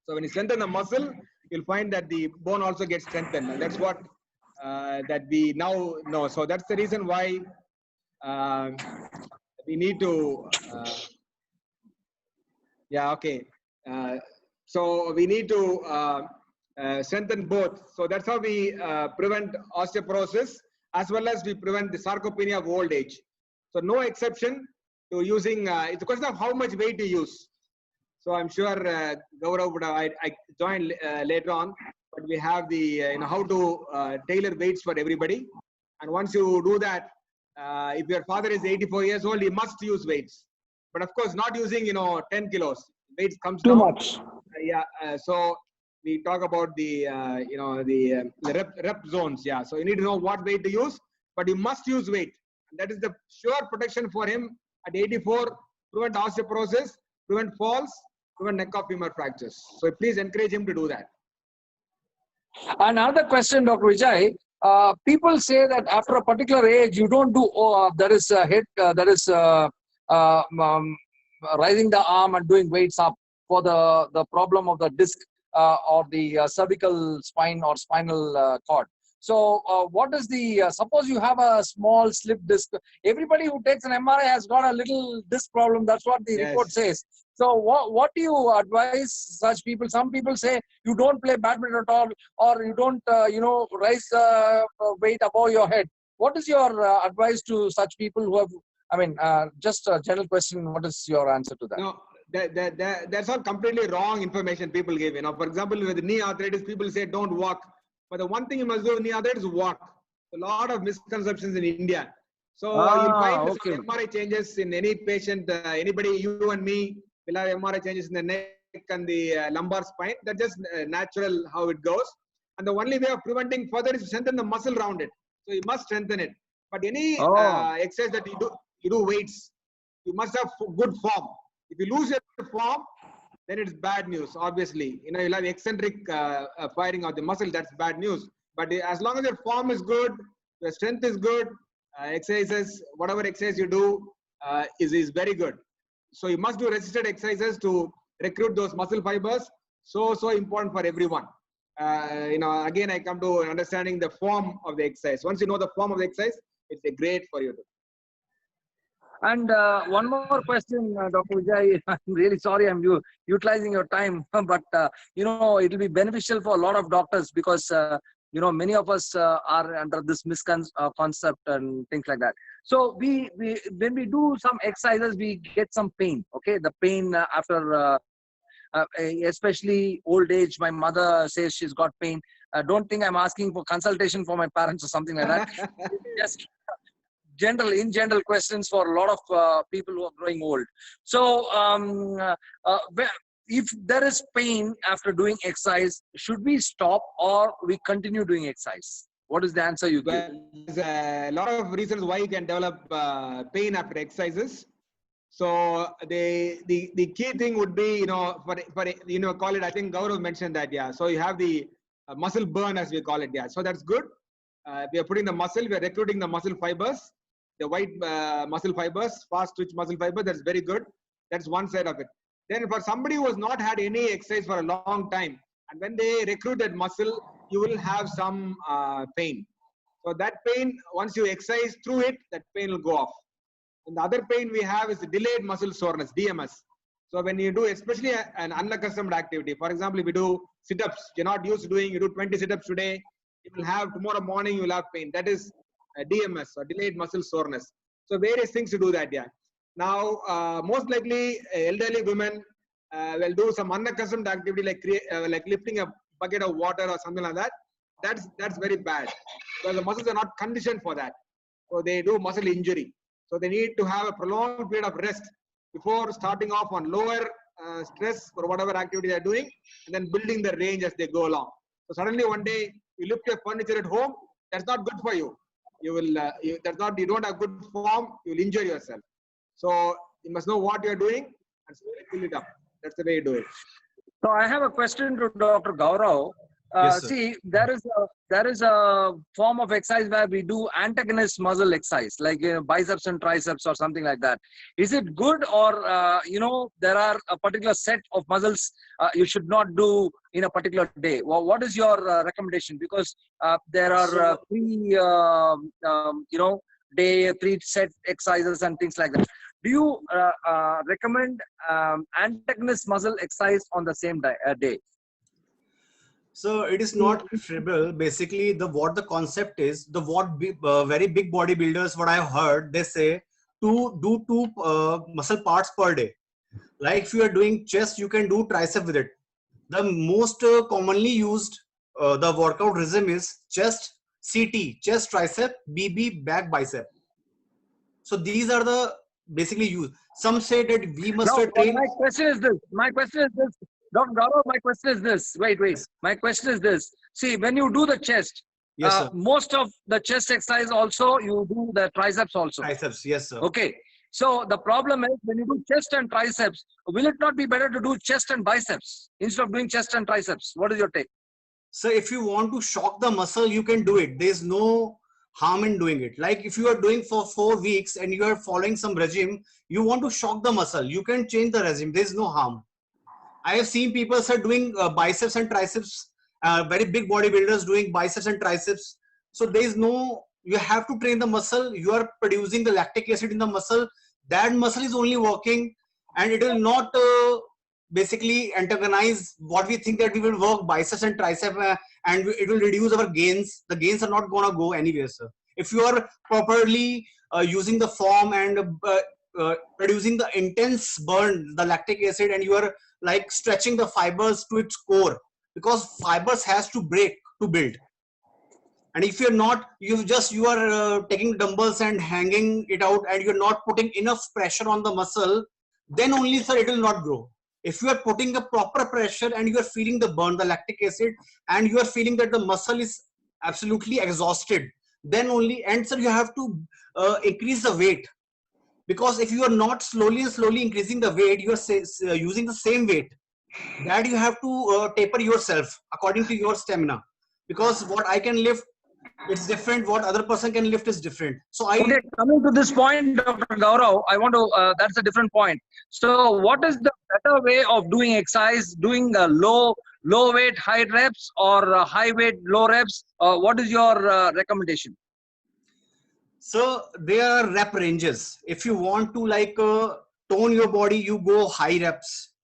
So when you strengthen the muscle, you'll find that the bone also gets strengthened. And that's what that we now know. So that's the reason why we need to, so we need to strengthen both. So that's how we prevent osteoporosis, as well as we prevent the sarcopenia of old age. So no exception to using, it's a question of how much weight you use. So I'm sure Gaurav would have, I joined later on, but we have the, how to tailor weights for everybody. And once you do that, if your father is 84 years old, he must use weights. But of course, not using, 10 kilos. Weights comes too down. much. So we talk about the, the rep zones. Yeah. So you need to know what weight to use, but you must use weight. And that is the sure protection for him at 84, prevent osteoporosis, prevent falls, prevent neck of femur fractures. So please encourage him to do that. Another question, Dr. Vijay. People say that after a particular age, you don't do, rising the arm and doing weights up for the problem of the disc or the cervical spine or spinal cord. So what is the, suppose you have a small slip disc. Everybody who takes an MRI has got a little disc problem. That's what the report says. So what do you advise such people? Some people say you don't play badminton at all, or you don't, raise weight above your head. What is your advice to such people who have, just a general question. What is your answer to that? No, that's all completely wrong information people give. For example, with knee arthritis, people say don't walk. But the one thing you must do with knee arthritis is walk. A lot of misconceptions in India. So Ah, you'll find okay. some MRI changes in any patient, anybody, you and me, will have MRI changes in the neck and the lumbar spine. That's just natural how it goes. And the only way of preventing further is to strengthen the muscle around it. So you must strengthen it. But any Oh. exercise that you do weights, you must have good form. If you lose your form, then it's bad news. Obviously, you'll have eccentric firing of the muscle. That's bad news. But as long as your form is good, your strength is good, exercises, whatever exercise you do is very good. So you must do resisted exercises to recruit those muscle fibers. So important for everyone. Again, I come to understanding the form of the exercise. Once you know the form of the exercise, it's great for you. And one more question, Dr. Vijay. I'm really sorry I'm utilizing your time, but it'll be beneficial for a lot of doctors because many of us are under this misconcept and things like that. So we when we do some exercises, we get some pain. Okay, the pain after. Especially old age, my mother says she's got pain. Don't think I'm asking for consultation for my parents or something like that. Just in general questions for a lot of people who are growing old. So if there is pain after doing exercise, should we stop or we continue doing exercise? What is the answer you give? Well, there's a lot of reasons why you can develop pain after exercises. So the key thing would be, call it, I think Gaurav mentioned that, yeah. So you have the muscle burn, as we call it, yeah. So that's good. We are putting the muscle, we are recruiting the muscle fibers, the white muscle fibers, fast twitch muscle fiber. That's very good. That's one side of it. Then for somebody who has not had any exercise for a long time, and when they recruit that muscle, you will have some pain. So that pain, once you exercise through it, that pain will go off. And the other pain we have is the delayed muscle soreness, DMS. So when you do, especially an unaccustomed activity, for example, if you do sit-ups, you're not used to doing, you do 20 sit-ups today, you will have tomorrow morning, you will have pain. That is DMS, or delayed muscle soreness. So various things to do that, yeah. Now, most likely, elderly women will do some unaccustomed activity like lifting a bucket of water or something like that. That's very bad because the muscles are not conditioned for that. So they do muscle injury. So they need to have a prolonged period of rest before starting off on lower stress for whatever activity they're doing, and then building the range as they go along. So suddenly one day you lift your furniture at home, that's not good for you. You will you don't have good form, you will injure yourself. So you must know what you're doing and slowly build it up. That's the way you do it. So I have a question to Dr. Gaurav. Yes, sir. See, there is a form of exercise where we do antagonist muscle exercise, like biceps and triceps or something like that. Is it good, or there are a particular set of muscles you should not do in a particular day? Well, what is your recommendation? Because there are three set exercises and things like that. Do you recommend antagonist muscle exercise on the same day? So it is not preferable. Basically, what the concept is, very big bodybuilders, what I've heard, they say to do two muscle parts per day. Like if you are doing chest, you can do tricep with it. The most commonly used the workout regime is chest, CT, chest tricep, BB, back bicep. So these are the basically used. Some say that we must train. My question is this. Dr. Gaurav, my question is this. Wait. My question is this. See, when you do the chest, Yes, sir. most of the chest exercise also, you do the triceps also. Triceps, yes, sir. Okay. So the problem is when you do chest and triceps, will it not be better to do chest and biceps instead of doing chest and triceps? What is your take? So if you want to shock the muscle, you can do it. There's no harm in doing it. Like if you are doing for 4 weeks and you are following some regime, you want to shock the muscle, you can change the regime. There's no harm. I have seen people are doing biceps and triceps, very big bodybuilders doing biceps and triceps. So there's no, you have to train the muscle. You are producing the lactic acid in the muscle. That muscle is only working, and it will not basically antagonize what we think that we will work biceps and triceps, and it will reduce our gains. The gains are not going to go anywhere, sir. If you are properly using the form and producing the intense burn, the lactic acid, and you are like stretching the fibers to its core, because fibers has to break to build. And if you're not, you are taking dumbbells and hanging it out, and you're not putting enough pressure on the muscle, then only, sir, it will not grow. If you are putting a proper pressure and you are feeling the burn, the lactic acid, and you are feeling that the muscle is absolutely exhausted, then only, and sir, you have to increase the weight. Because if you are not slowly increasing the weight, you are using the same weight, that you have to taper yourself according to your stamina. Because what I can lift, it's different. What other person can lift is different. So Okay, coming to this point, Dr. Gaurav, I want to, that's a different point. So what is the better way of doing exercise, doing low weight, high reps, or high weight, low reps? What is your recommendation? So there are rep ranges. If you want to like tone your body, you go high reps.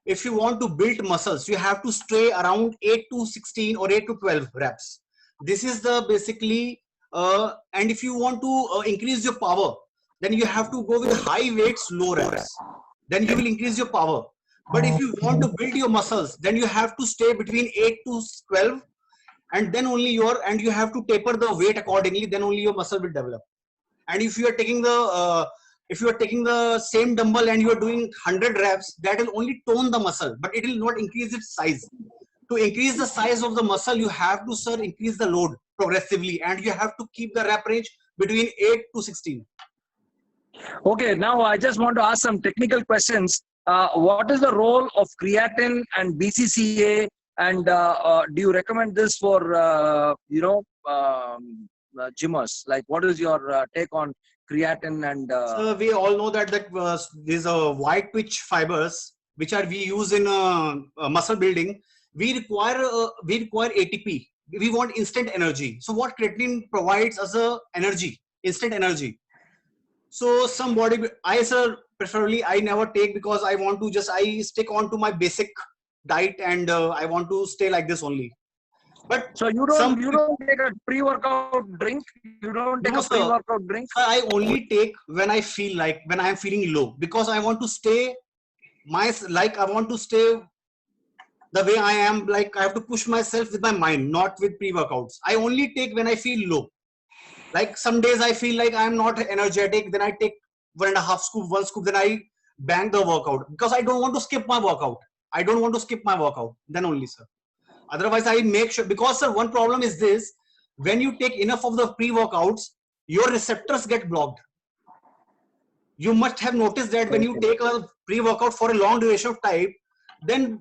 If you want to build muscles, you have to stay around 8 to 16 or 8 to 12 reps. This is the basically, and if you want to increase your power, then you have to go with high weights, low reps. Then you will increase your power. But if you want to build your muscles, then you have to stay between 8 to 12, and then only and you have to taper the weight accordingly, then only your muscle will develop. And if you are taking the same dumbbell and you are doing 100 reps, that will only tone the muscle, but it will not increase its size. To increase the size of the muscle, you have to, sir, increase the load progressively, and you have to keep the rep range between 8 to 16. Okay, now I just want to ask some technical questions. What is the role of creatine and BCCA, and do you recommend this for gymmers? Like, what is your take on creatine and? So we all know that these white twitch fibers, which we use in muscle building. We require ATP. We want instant energy. So what creatine provides us energy, instant energy. So preferably I never take, because I want to I stick on to my basic diet, and I want to stay like this only. But so you don't take a pre-workout drink? You don't take a pre-workout drink? I only take when I feel like, when I am feeling low, because I want to stay I want to stay the way I am. Like, I have to push myself with my mind, not with pre-workouts. I only take when I feel low. Like, some days I feel like I'm not energetic, then I take 1.5 scoop, 1 scoop, then I bang the workout, because I don't want to skip my workout. Then only, sir. Otherwise, I make sure, because, sir, one problem is this: when you take enough of the pre-workouts, your receptors get blocked. You must have noticed that when you take a pre-workout for a long duration of time, then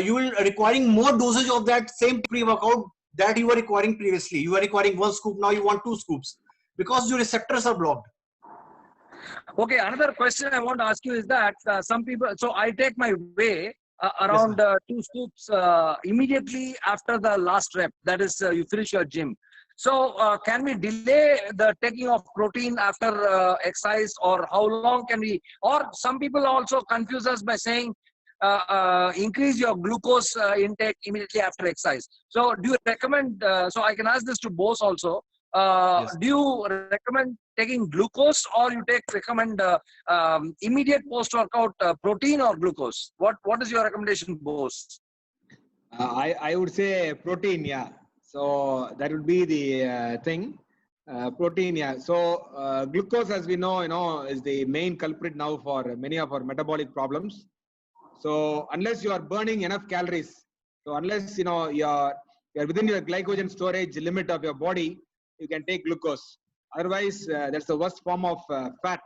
you will requiring more dosage of that same pre-workout that you were requiring previously. You were requiring 1 scoop, now you want 2 scoops, because your receptors are blocked. Okay, another question I want to ask you is that some people, so I take my whey around 2 scoops immediately after the last rep. That is, you finish your gym. So can we delay the taking of protein after exercise, or how long can we? Or some people also confuse us by saying increase your glucose intake immediately after exercise. So do you recommend? So I can ask this to Bose also. Yes. Do you recommend taking glucose, or you recommend immediate post-workout protein or glucose? What is your recommendation, Bose? I would say protein, yeah. So that would be the thing. Protein, yeah. So glucose, as we know, is the main culprit now for many of our metabolic problems. So unless you are burning enough calories, so unless you're within your glycogen storage limit of your body, you can take glucose. Otherwise, that's the worst form of fat.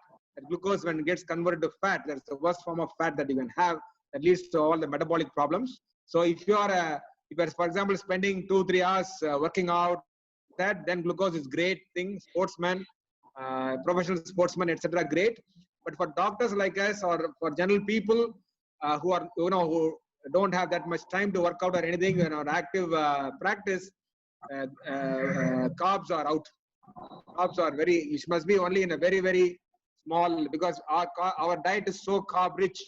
Glucose, when it gets converted to fat, that's the worst form of fat that you can have, that leads to all the metabolic problems. So if you are, for example, spending 2-3 hours working out, then glucose is great thing. Sportsmen, professional sportsmen, etc., great. But for doctors like us, or for general people who are who don't have that much time to work out or anything, or active practice, carbs are out. Carbs are it must be only in a very, very small, because our diet is so carb rich.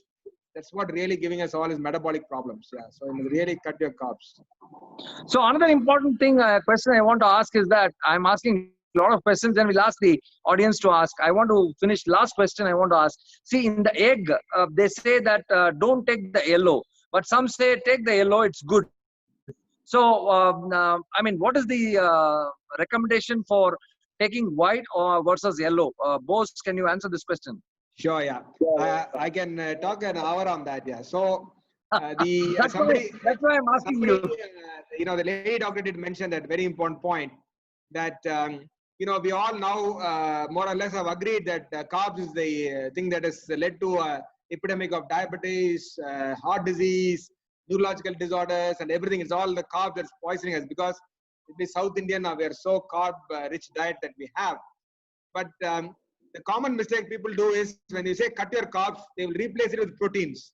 That's what really giving us all is metabolic problems. Yeah, so you really cut your carbs. So another important thing, question I want to ask is that I'm asking a lot of questions, and we'll ask the audience to ask. I want to finish. Last question I want to ask. See, in the egg, they say that don't take the yellow, but some say take the yellow, it's good. So, I mean, what is the recommendation for taking white or versus yellow? Bose, can you answer this question? Sure, yeah. I can talk an hour on that, yeah. So the That's why I'm asking you. the lady doctor did mention that very important point that we all now more or less have agreed that carbs is the thing that has led to epidemic of diabetes, heart disease, neurological disorders, and everything. It's all the carbs that's poisoning us because in the South Indian now we are so carb rich diet that we have. But the common mistake people do is when you say cut your carbs, they will replace it with proteins.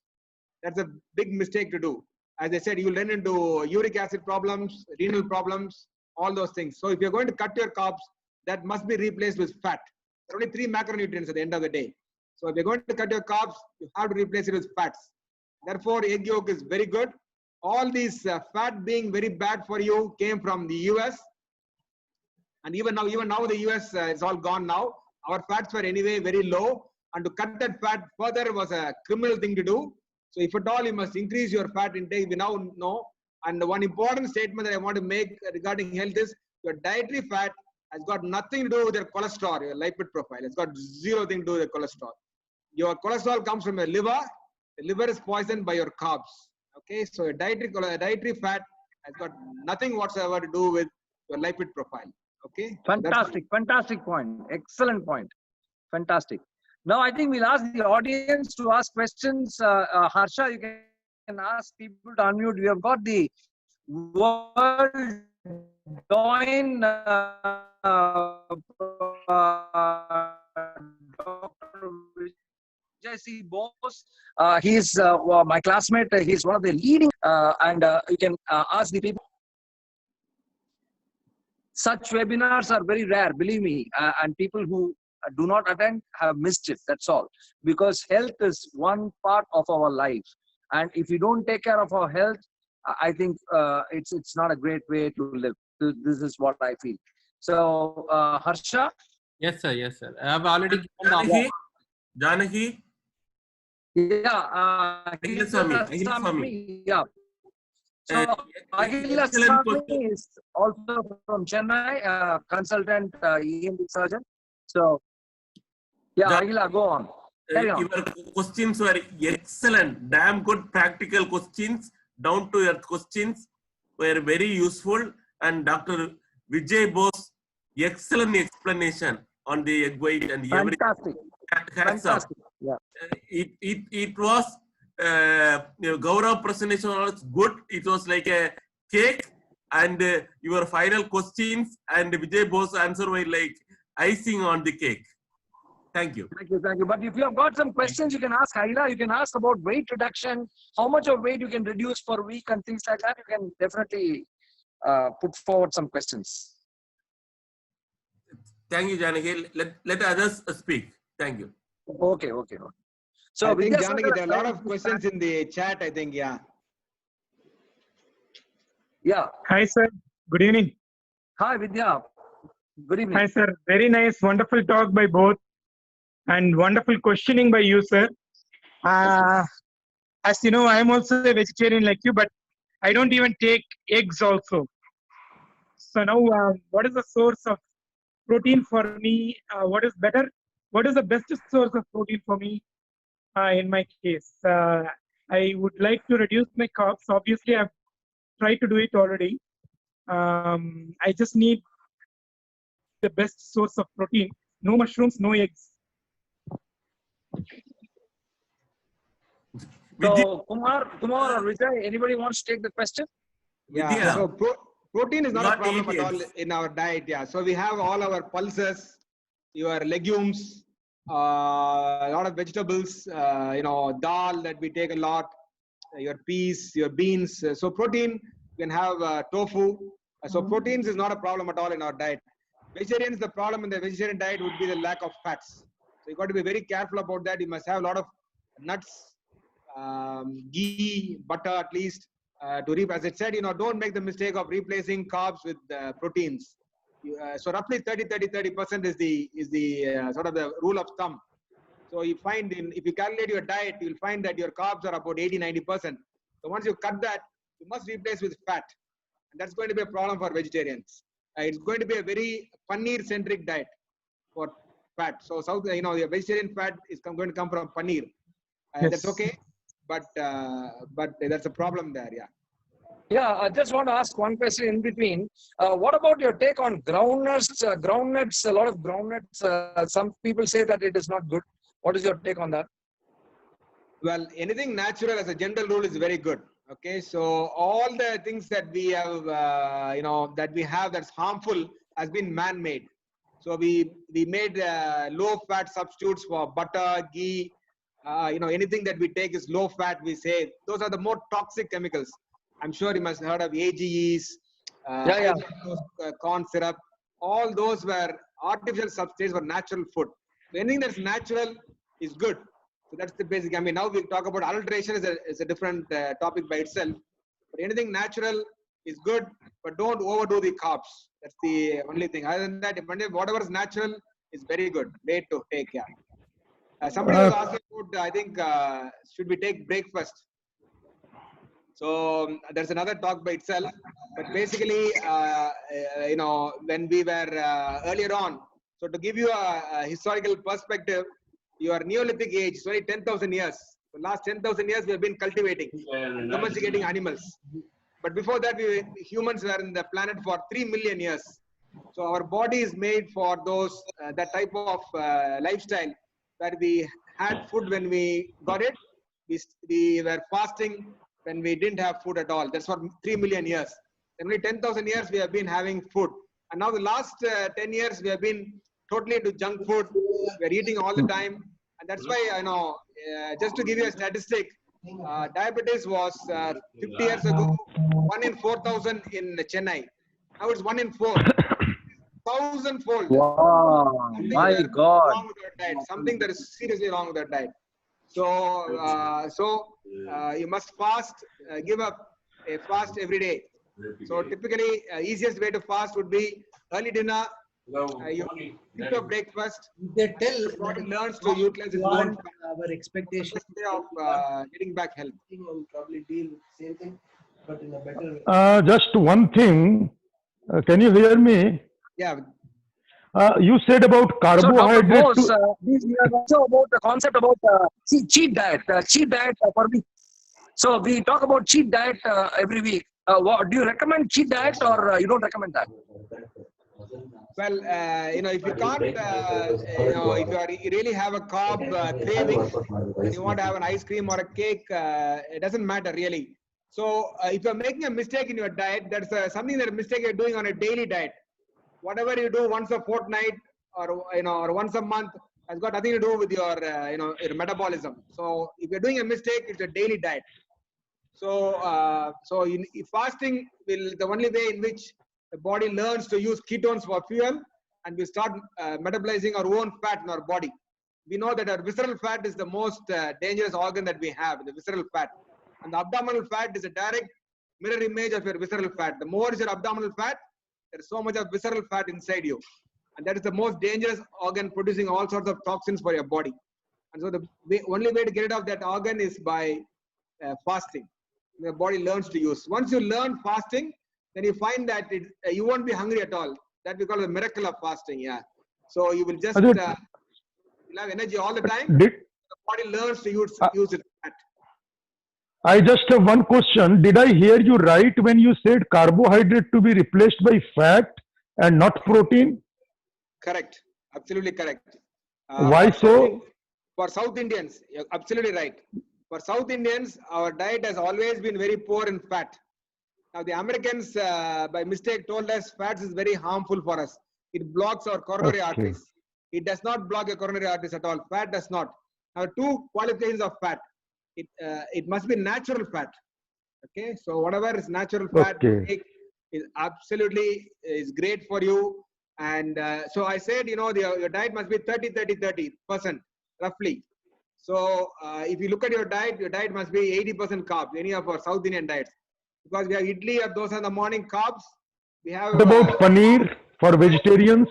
That's a big mistake to do. As I said, you will run into uric acid problems, renal problems, all those things. So if you're going to cut your carbs, that must be replaced with fat. There are only 3 macronutrients at the end of the day. So if you're going to cut your carbs, you have to replace it with fats. Therefore, egg yolk is very good. All these fat being very bad for you came from the US. And even now the US is all gone now. Our fats were anyway very low. And to cut that fat further was a criminal thing to do. So if at all you must increase your fat intake, we now know. And one important statement that I want to make regarding health is your dietary fat has got nothing to do with your cholesterol, your lipid profile. It's got zero thing to do with your cholesterol. Your cholesterol comes from your liver. The liver is poisoned by your carbs. Okay, so your dietary fat has got nothing whatsoever to do with your lipid profile. Okay. Fantastic point. Excellent point. Fantastic. Now I think we'll ask the audience to ask questions. Harsha, you can ask people to unmute. We have got the World Join Dr. Vijay C. Bose. He's my classmate. He's one of the leading, and you can ask the people. Such webinars are very rare, believe me, and people who do not attend have missed it. That's all. Because health is one part of our life, and if you don't take care of our health, I think it's not a great way to live. This is what I feel. So, Harsha. Yes, sir. Yes, sir. I have already given the Janaki, Janaki. Yeah. Ahilswamy. Yeah. So, Ahilswamy is also from Chennai, consultant ENT surgeon. So, yeah, Ahila, go on. Carry on. Your questions were excellent. Damn good practical questions, down to earth questions were very useful. And Dr. Vijay Bose, excellent explanation on the egg white and everything. Fantastic. Fantastic. Yeah. It was Gaurav presentation was good. It was like a cake, and your final questions and Vijay Bose answer were like icing on the cake. Thank you. Thank you. But if you have got some questions, you can ask Haila. You can ask about weight reduction, how much of weight you can reduce per week and things like that. You can definitely put forward some questions. Thank you, Janaki. Let others speak. Thank you. Okay. So I think, Janaki, there are a lot of questions in the chat, I think, yeah. Yeah. Hi, sir. Good evening. Hi, Vidya. Good evening. Hi, sir. Very nice, wonderful talk by both and wonderful questioning by you, sir. As you know, I am also a vegetarian like you, but I don't even take eggs also. So now, what is the source of protein for me? What is better? What is the best source of protein for me in my case? I would like to reduce my carbs. Obviously, I've tried to do it already. I just need the best source of protein. No mushrooms, no eggs. So Kumar or Vijay, anybody wants to take the question? Yeah. Vidya. So protein is not a problem at all eggs. in our diet. Yeah. So we have all our pulses, your legumes, a lot of vegetables, dal that we take a lot, your peas, your beans. So protein, you can have tofu. So proteins is not a problem at all in our diet. Vegetarians, the problem in the vegetarian diet would be the lack of fats. So you got to be very careful about that. You must have a lot of nuts, ghee, butter at least to reap. As I said, don't make the mistake of replacing carbs with proteins. So roughly 30% is the sort of the rule of thumb. So you find if you calculate your diet, you'll find that your carbs are about 80-90%. So once you cut that, you must replace with fat. That's going to be a problem for vegetarians. It's going to be a very paneer-centric diet for fat. So the vegetarian fat is going to come from paneer. That's okay, but that's a problem there. Yeah. Yeah, I just want to ask one question in between. What about your take on groundnuts? Groundnuts, a lot of groundnuts. Some people say that it is not good. What is your take on that? Well, anything natural as a general rule is very good. Okay, so all the things that we have, that we have that's harmful has been man-made. So we made low-fat substitutes for butter, ghee. Anything that we take is low-fat. We say those are the more toxic chemicals. I'm sure you must have heard of AGEs, corn syrup. All those were artificial substances for natural food. So anything that's natural is good. So that's the basic. I mean, now we talk about adulteration is a different topic by itself. But anything natural is good, but don't overdo the carbs. That's the only thing. Other than that, whatever is natural is very good. Way to take care. Somebody was asking about, I think, should we take breakfast? So there's another talk by itself. But basically, when we were earlier on, so to give you a historical perspective, your Neolithic age is only 10,000 years. The last 10,000 years we have been cultivating, domesticating animals. But before that, humans were in the planet for 3 million years. So our body is made for that type of lifestyle where we had food when we got it. We were fasting when we didn't have food at all. That's for 3 million years. Only 10,000 years we have been having food. And now the last 10 years we have been totally into junk food. We're eating all the time. And that's why, just to give you a statistic, diabetes was 50 years ago, 1 in 4,000 in Chennai. Now it's 1 in 4. 1,000-fold. Wow, my God. Wrong with our diet. Something that is seriously wrong with our diet. So, you must fast, give up a fast every day. So typically, easiest way to fast would be early dinner. You skip your breakfast. They tell the body learns to utilize its own our expectations of getting back health. and probably deal with the same thing, but in a better. Just one thing. Can you hear me? Yeah. You said about So, Dr. carbohydrate. Bose, we have also about the concept about cheat diet. Cheat diet for me. So we talk about cheat diet every week. Do you recommend cheat diet or you don't recommend that? Well, if you can't, if you really have a carb craving and you want to have an ice cream or a cake, it doesn't matter really. So if you're making a mistake in your diet, that's something that a mistake you're doing on a daily diet. Whatever you do once a fortnight or once a month has got nothing to do with your your metabolism. So if you're doing a mistake, it's a daily diet. So fasting will the only way in which the body learns to use ketones for fuel, and we start metabolizing our own fat in our body. We know that our visceral fat is the most dangerous organ that we have, the visceral fat. And the abdominal fat is a direct mirror image of your visceral fat. The more is your abdominal fat, there is so much of visceral fat inside you. And that is the most dangerous organ, producing all sorts of toxins for your body. And so the only way to get rid of that organ is by fasting. The body learns to use. Once you learn fasting, then you find that you won't be hungry at all. That we call the miracle of fasting. Yeah. So you will just you'll have energy all the time. The body learns to use its fat. I just have one question. Did I hear you right when you said carbohydrate to be replaced by fat and not protein? Correct. Absolutely correct. Why so? For South Indians, you're absolutely right. For South Indians, our diet has always been very poor in fat. Now the Americans, by mistake, told us fats is very harmful for us. It blocks our coronary arteries. It does not block your coronary arteries at all. Fat does not. Now, two qualifications of fat. It must be natural fat. Okay, so whatever is natural fat is absolutely is great for you. And so I said, your diet must be 30% roughly. So if you look at your diet must be 80% carbs, any of our South Indian diets. Because we have idli or dosa in the morning, carbs. We have what about paneer for vegetarians?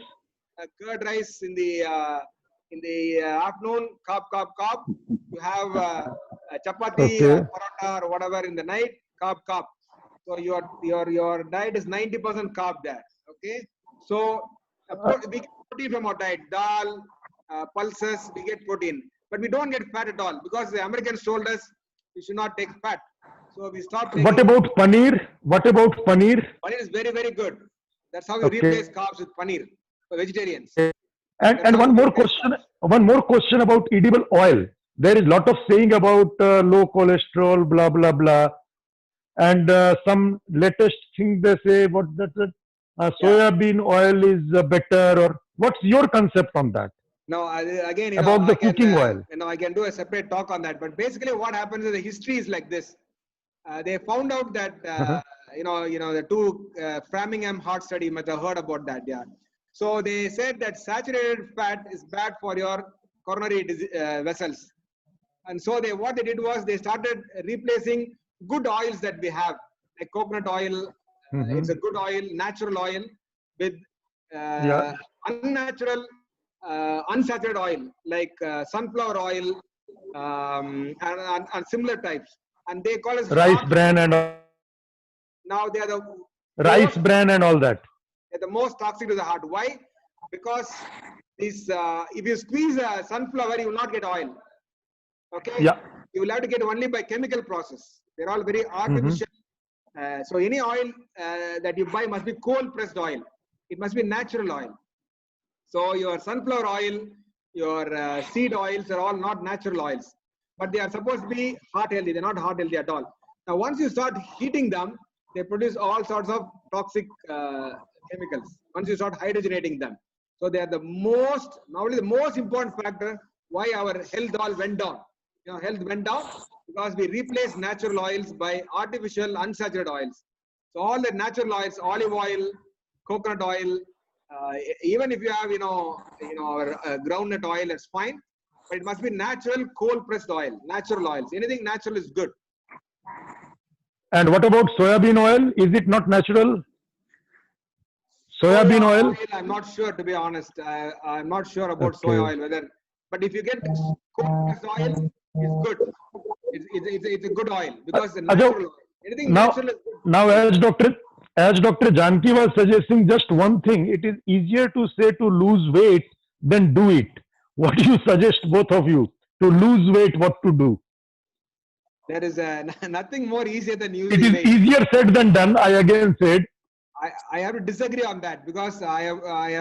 Curd rice in the afternoon, carb. You have chapati or paratha or whatever in the night, carb. So your diet is 90% carb there. Okay. So we get protein from our diet, dal, pulses, we get protein, but we don't get fat at all because the Americans told us we should not take fat. So we stopped taking. What about paneer? What about paneer? Paneer is very, very good. That's how you Okay. replace carbs with paneer for vegetarians. And one more question about edible oil. There is lot of saying about low cholesterol, blah blah blah, and some latest thing they say what soybean oil is better, or what's your concept on that? Now, again, About the cooking oil. I can do a separate talk on that. But basically, what happens is the history is like this. They found out that the two Framingham heart study. You might have heard about that. Yeah. So they said that saturated fat is bad for your coronary vessels. And so what they did was they started replacing good oils that we have, like coconut oil. It's a good oil, natural oil, with unnatural, unsaturated oil, like sunflower oil and similar types. And they call it Rice bran and all. Now they are the Rice bran and all that. They're the most toxic to the heart. Why? Because this, if you squeeze a sunflower, you will not get oil. Okay? Yeah. You will have to get only by chemical process. They're all very artificial. So any oil that you buy must be cold pressed oil. It must be natural oil. So your sunflower oil, your seed oils are all not natural oils. But they are supposed to be heart healthy. They're not heart healthy at all. Now once you start heating them, they produce all sorts of toxic chemicals. Once you start hydrogenating them. So they are normally the most important factor why our health all went down. Health went down because we replaced natural oils by artificial unsaturated oils. So all the natural oils, olive oil, coconut oil, even if you have groundnut oil, that's fine. But it must be natural, cold pressed oil, natural oils. Anything natural is good. And what about soybean oil? Is it not natural? Soybean oil? I'm not sure, to be honest. I'm not sure about soy oil whether. But if you get cold pressed oil, it's good. It's a good oil because the natural oil. Anything natural is good. Now, as Dr. Janki was suggesting just one thing, it is easier to say to lose weight than do it. What do you suggest, both of you, to lose weight? What to do? There is nothing more easier than It losing is weight. easier said than done. I again said. I have to disagree on that because I have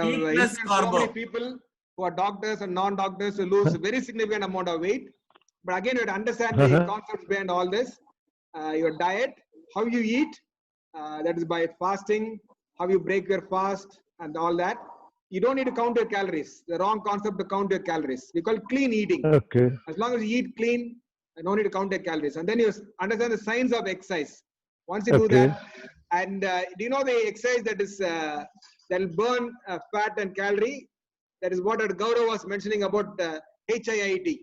Eat less influenced so many carbo. people who are doctors and non-doctors to lose a very significant amount of weight. But again, you have to understand the concepts behind all this. Your diet, how you eat, that is by fasting, how you break your fast and all that. You don't need to count your calories. The wrong concept to count your calories. We call it clean eating. Okay. As long as you eat clean, you don't need to count your calories. And then you understand the science of exercise. Once you do that, and do you know the exercise that is that will burn fat and calorie? That is what Gaurav was mentioning about HIIT.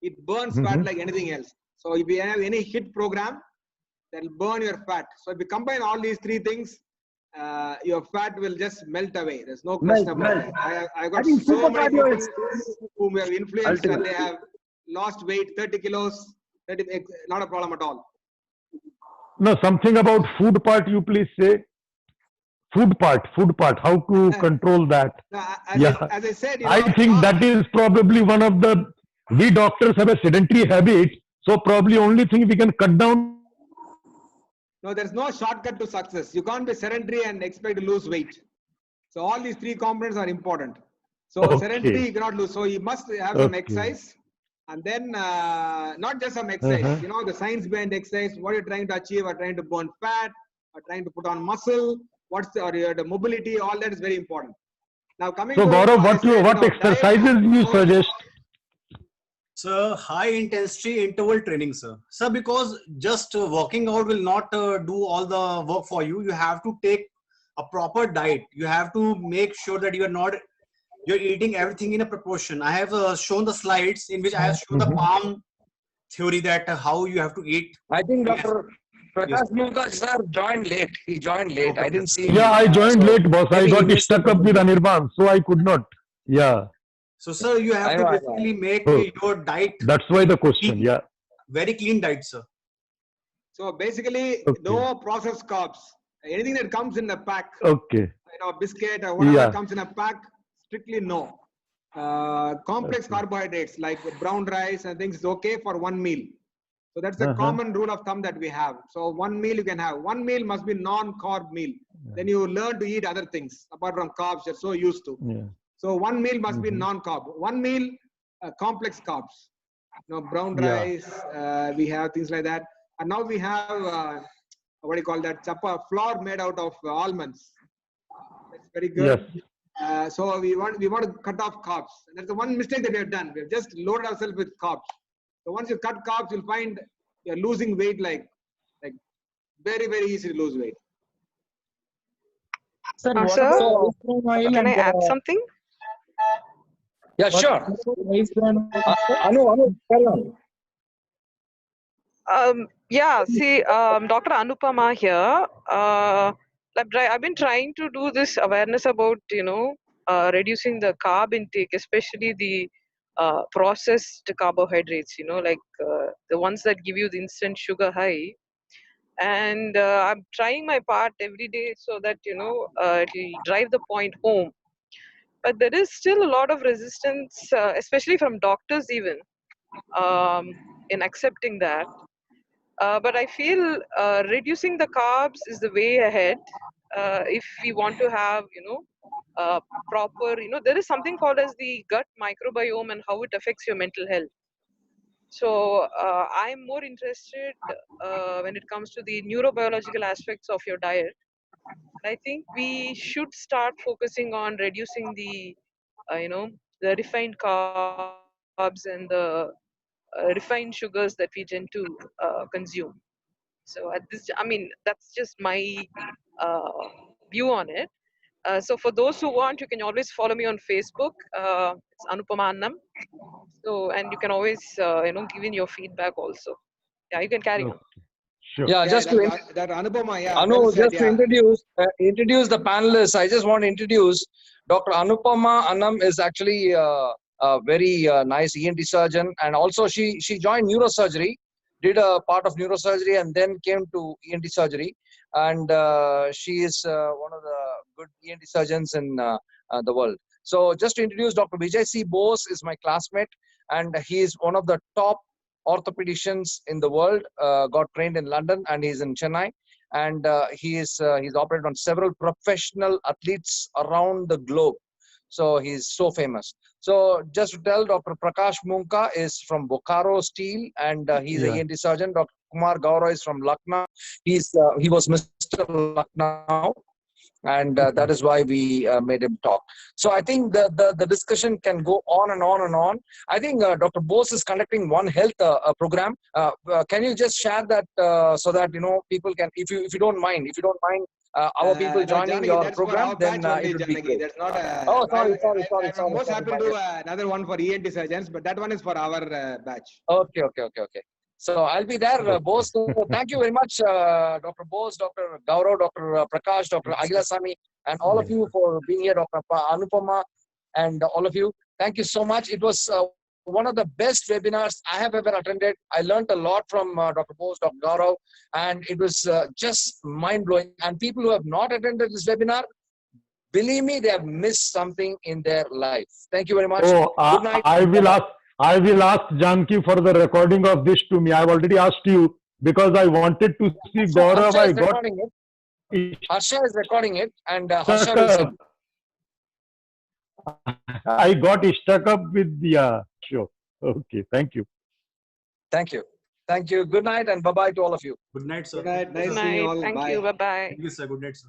It burns fat like anything else. So if you have any HIIT program, that will burn your fat. So if you combine all these three things, your fat will just melt away. There's no question about it. I got so many people whom we have influenced and they have lost weight, 30 kilos, not a problem at all. No, something about food part, you please say. Food part, how to control that. As I said, I think that is probably one of we doctors have a sedentary habit. So probably only thing we can cut down. No, there's no shortcut to success. You can't be sedentary and expect to lose weight. So all these three components are important. So sedentary you cannot lose. So you must have some exercise. And then not just some exercise, the science behind exercise, what you're trying to achieve, are trying to burn fat, or trying to put on muscle, the mobility, all that is very important. Now coming to Gaurav, what exercises you suggest? Sir, high intensity interval training, sir. Sir, because just working out will not do all the work for you. You have to take a proper diet. You have to make sure that you're eating everything in a proportion. I have shown the slides in which I have shown the palm theory that how you have to eat. I think Dr. Prakash Munkar sir joined late. He joined late. I didn't see him. Yeah, I joined late, boss. I got stuck up with Anirban, so I could not. Yeah. So, sir, you have to basically make your diet. That's why the question. Yeah. Very clean diet, sir. So basically, Okay. no processed carbs. Anything that comes in a pack, Okay. biscuit or whatever Yeah. comes in a pack, strictly no. Complex Okay. carbohydrates like brown rice and things is okay for one meal. So that's the Uh-huh. common rule of thumb that we have. So one meal you can have. One meal must be non-carb meal. Then you learn to eat other things apart from carbs you're so used to. Yeah. So one meal must be Mhm. non-carb. One meal, complex carbs. Brown Yeah. rice, we have things like that. And now we have, what do you call that? Flour made out of almonds. That's very good. Yes. So we want to cut off carbs. And that's the one mistake that we have done. We have just loaded ourselves with carbs. So once you cut carbs, you'll find you're losing weight like very, very easy to lose weight. Sir, what Sir, about rice bran oil can I and add something? Yeah, what sure. about rice bran oil, sir? Anu, carry on. Yeah, see, Dr. Anupama here. I've been trying to do this awareness about, reducing the carb intake, especially the processed carbohydrates, the ones that give you the instant sugar high. And I'm trying my part every day so that, it'll drive the point home. But there is still a lot of resistance, especially from doctors even, in accepting that. But I feel reducing the carbs is the way ahead if we want to have, proper, there is something called as the gut microbiome and how it affects your mental health. So I'm more interested when it comes to the neurobiological aspects of your diet. I think we should start focusing on reducing the, the refined carbs and the refined sugars that we tend to consume. So at this, I mean, that's just my uh, view on it. So for those who want, you can always follow me on Facebook. It's Anupama Annam. So, and you can always, give in your feedback also. Yeah, you can carry on. Sure. Yeah, Yeah, just to that Anupama, yeah, Anu, well said, just to yeah. introduce the panelists, I just want to introduce Dr. Anupama Annam is actually a very nice ENT surgeon, and also she joined neurosurgery, did a part of neurosurgery, and then came to ENT surgery, and she is one of the good ENT surgeons in the world. So just to introduce Dr. Vijay C. Bose is my classmate, and he is one of the top orthopedicians in the world, got trained in London and he's in Chennai, and he's operated on several professional athletes around the globe. So he's so famous. So just to tell, Dr. Prakash Munka is from Bokaro Steel, and he's Yeah. a ENT surgeon. Dr. Kumar Gaurav is from Lucknow. He was Mr. Lucknow, and that is why we made him talk. So I think the discussion can go on and on and on. I think Dr. Bose is conducting One Health program. Can you just share that so that people can, if you don't mind, our people No, joining Janaki, your that's for program, our then batch only, it would be Janaki. great. That's not a. Oh, sorry. I'm most happy to do another one for ENT surgeons, but that one is for our batch. Okay. So I'll be there, Bose. So thank you very much, Dr. Bose, Dr. Gaurav, Dr. Prakash, Dr. Agilasamy, and all of you for being here, Dr. Anupama, and all of you. Thank you so much. It was one of the best webinars I have ever attended. I learned a lot from Dr. Bose, Dr. Gaurav, and it was just mind-blowing. And people who have not attended this webinar, believe me, they have missed something in their life. Thank you very much. Oh, Good night. I will ask Janki for the recording of this to me. I've already asked you because I wanted to see Gaurav. Harsha is recording it. Harsha is recording it, and Harsha will send. I got stuck up with the show. Okay, thank you. Thank you. Thank you. Good night and bye-bye to all of you. Good night, sir. Good night. Nice Good seeing you night. all. Thank Bye. you. Bye-bye. Thank you, sir. Good night, sir.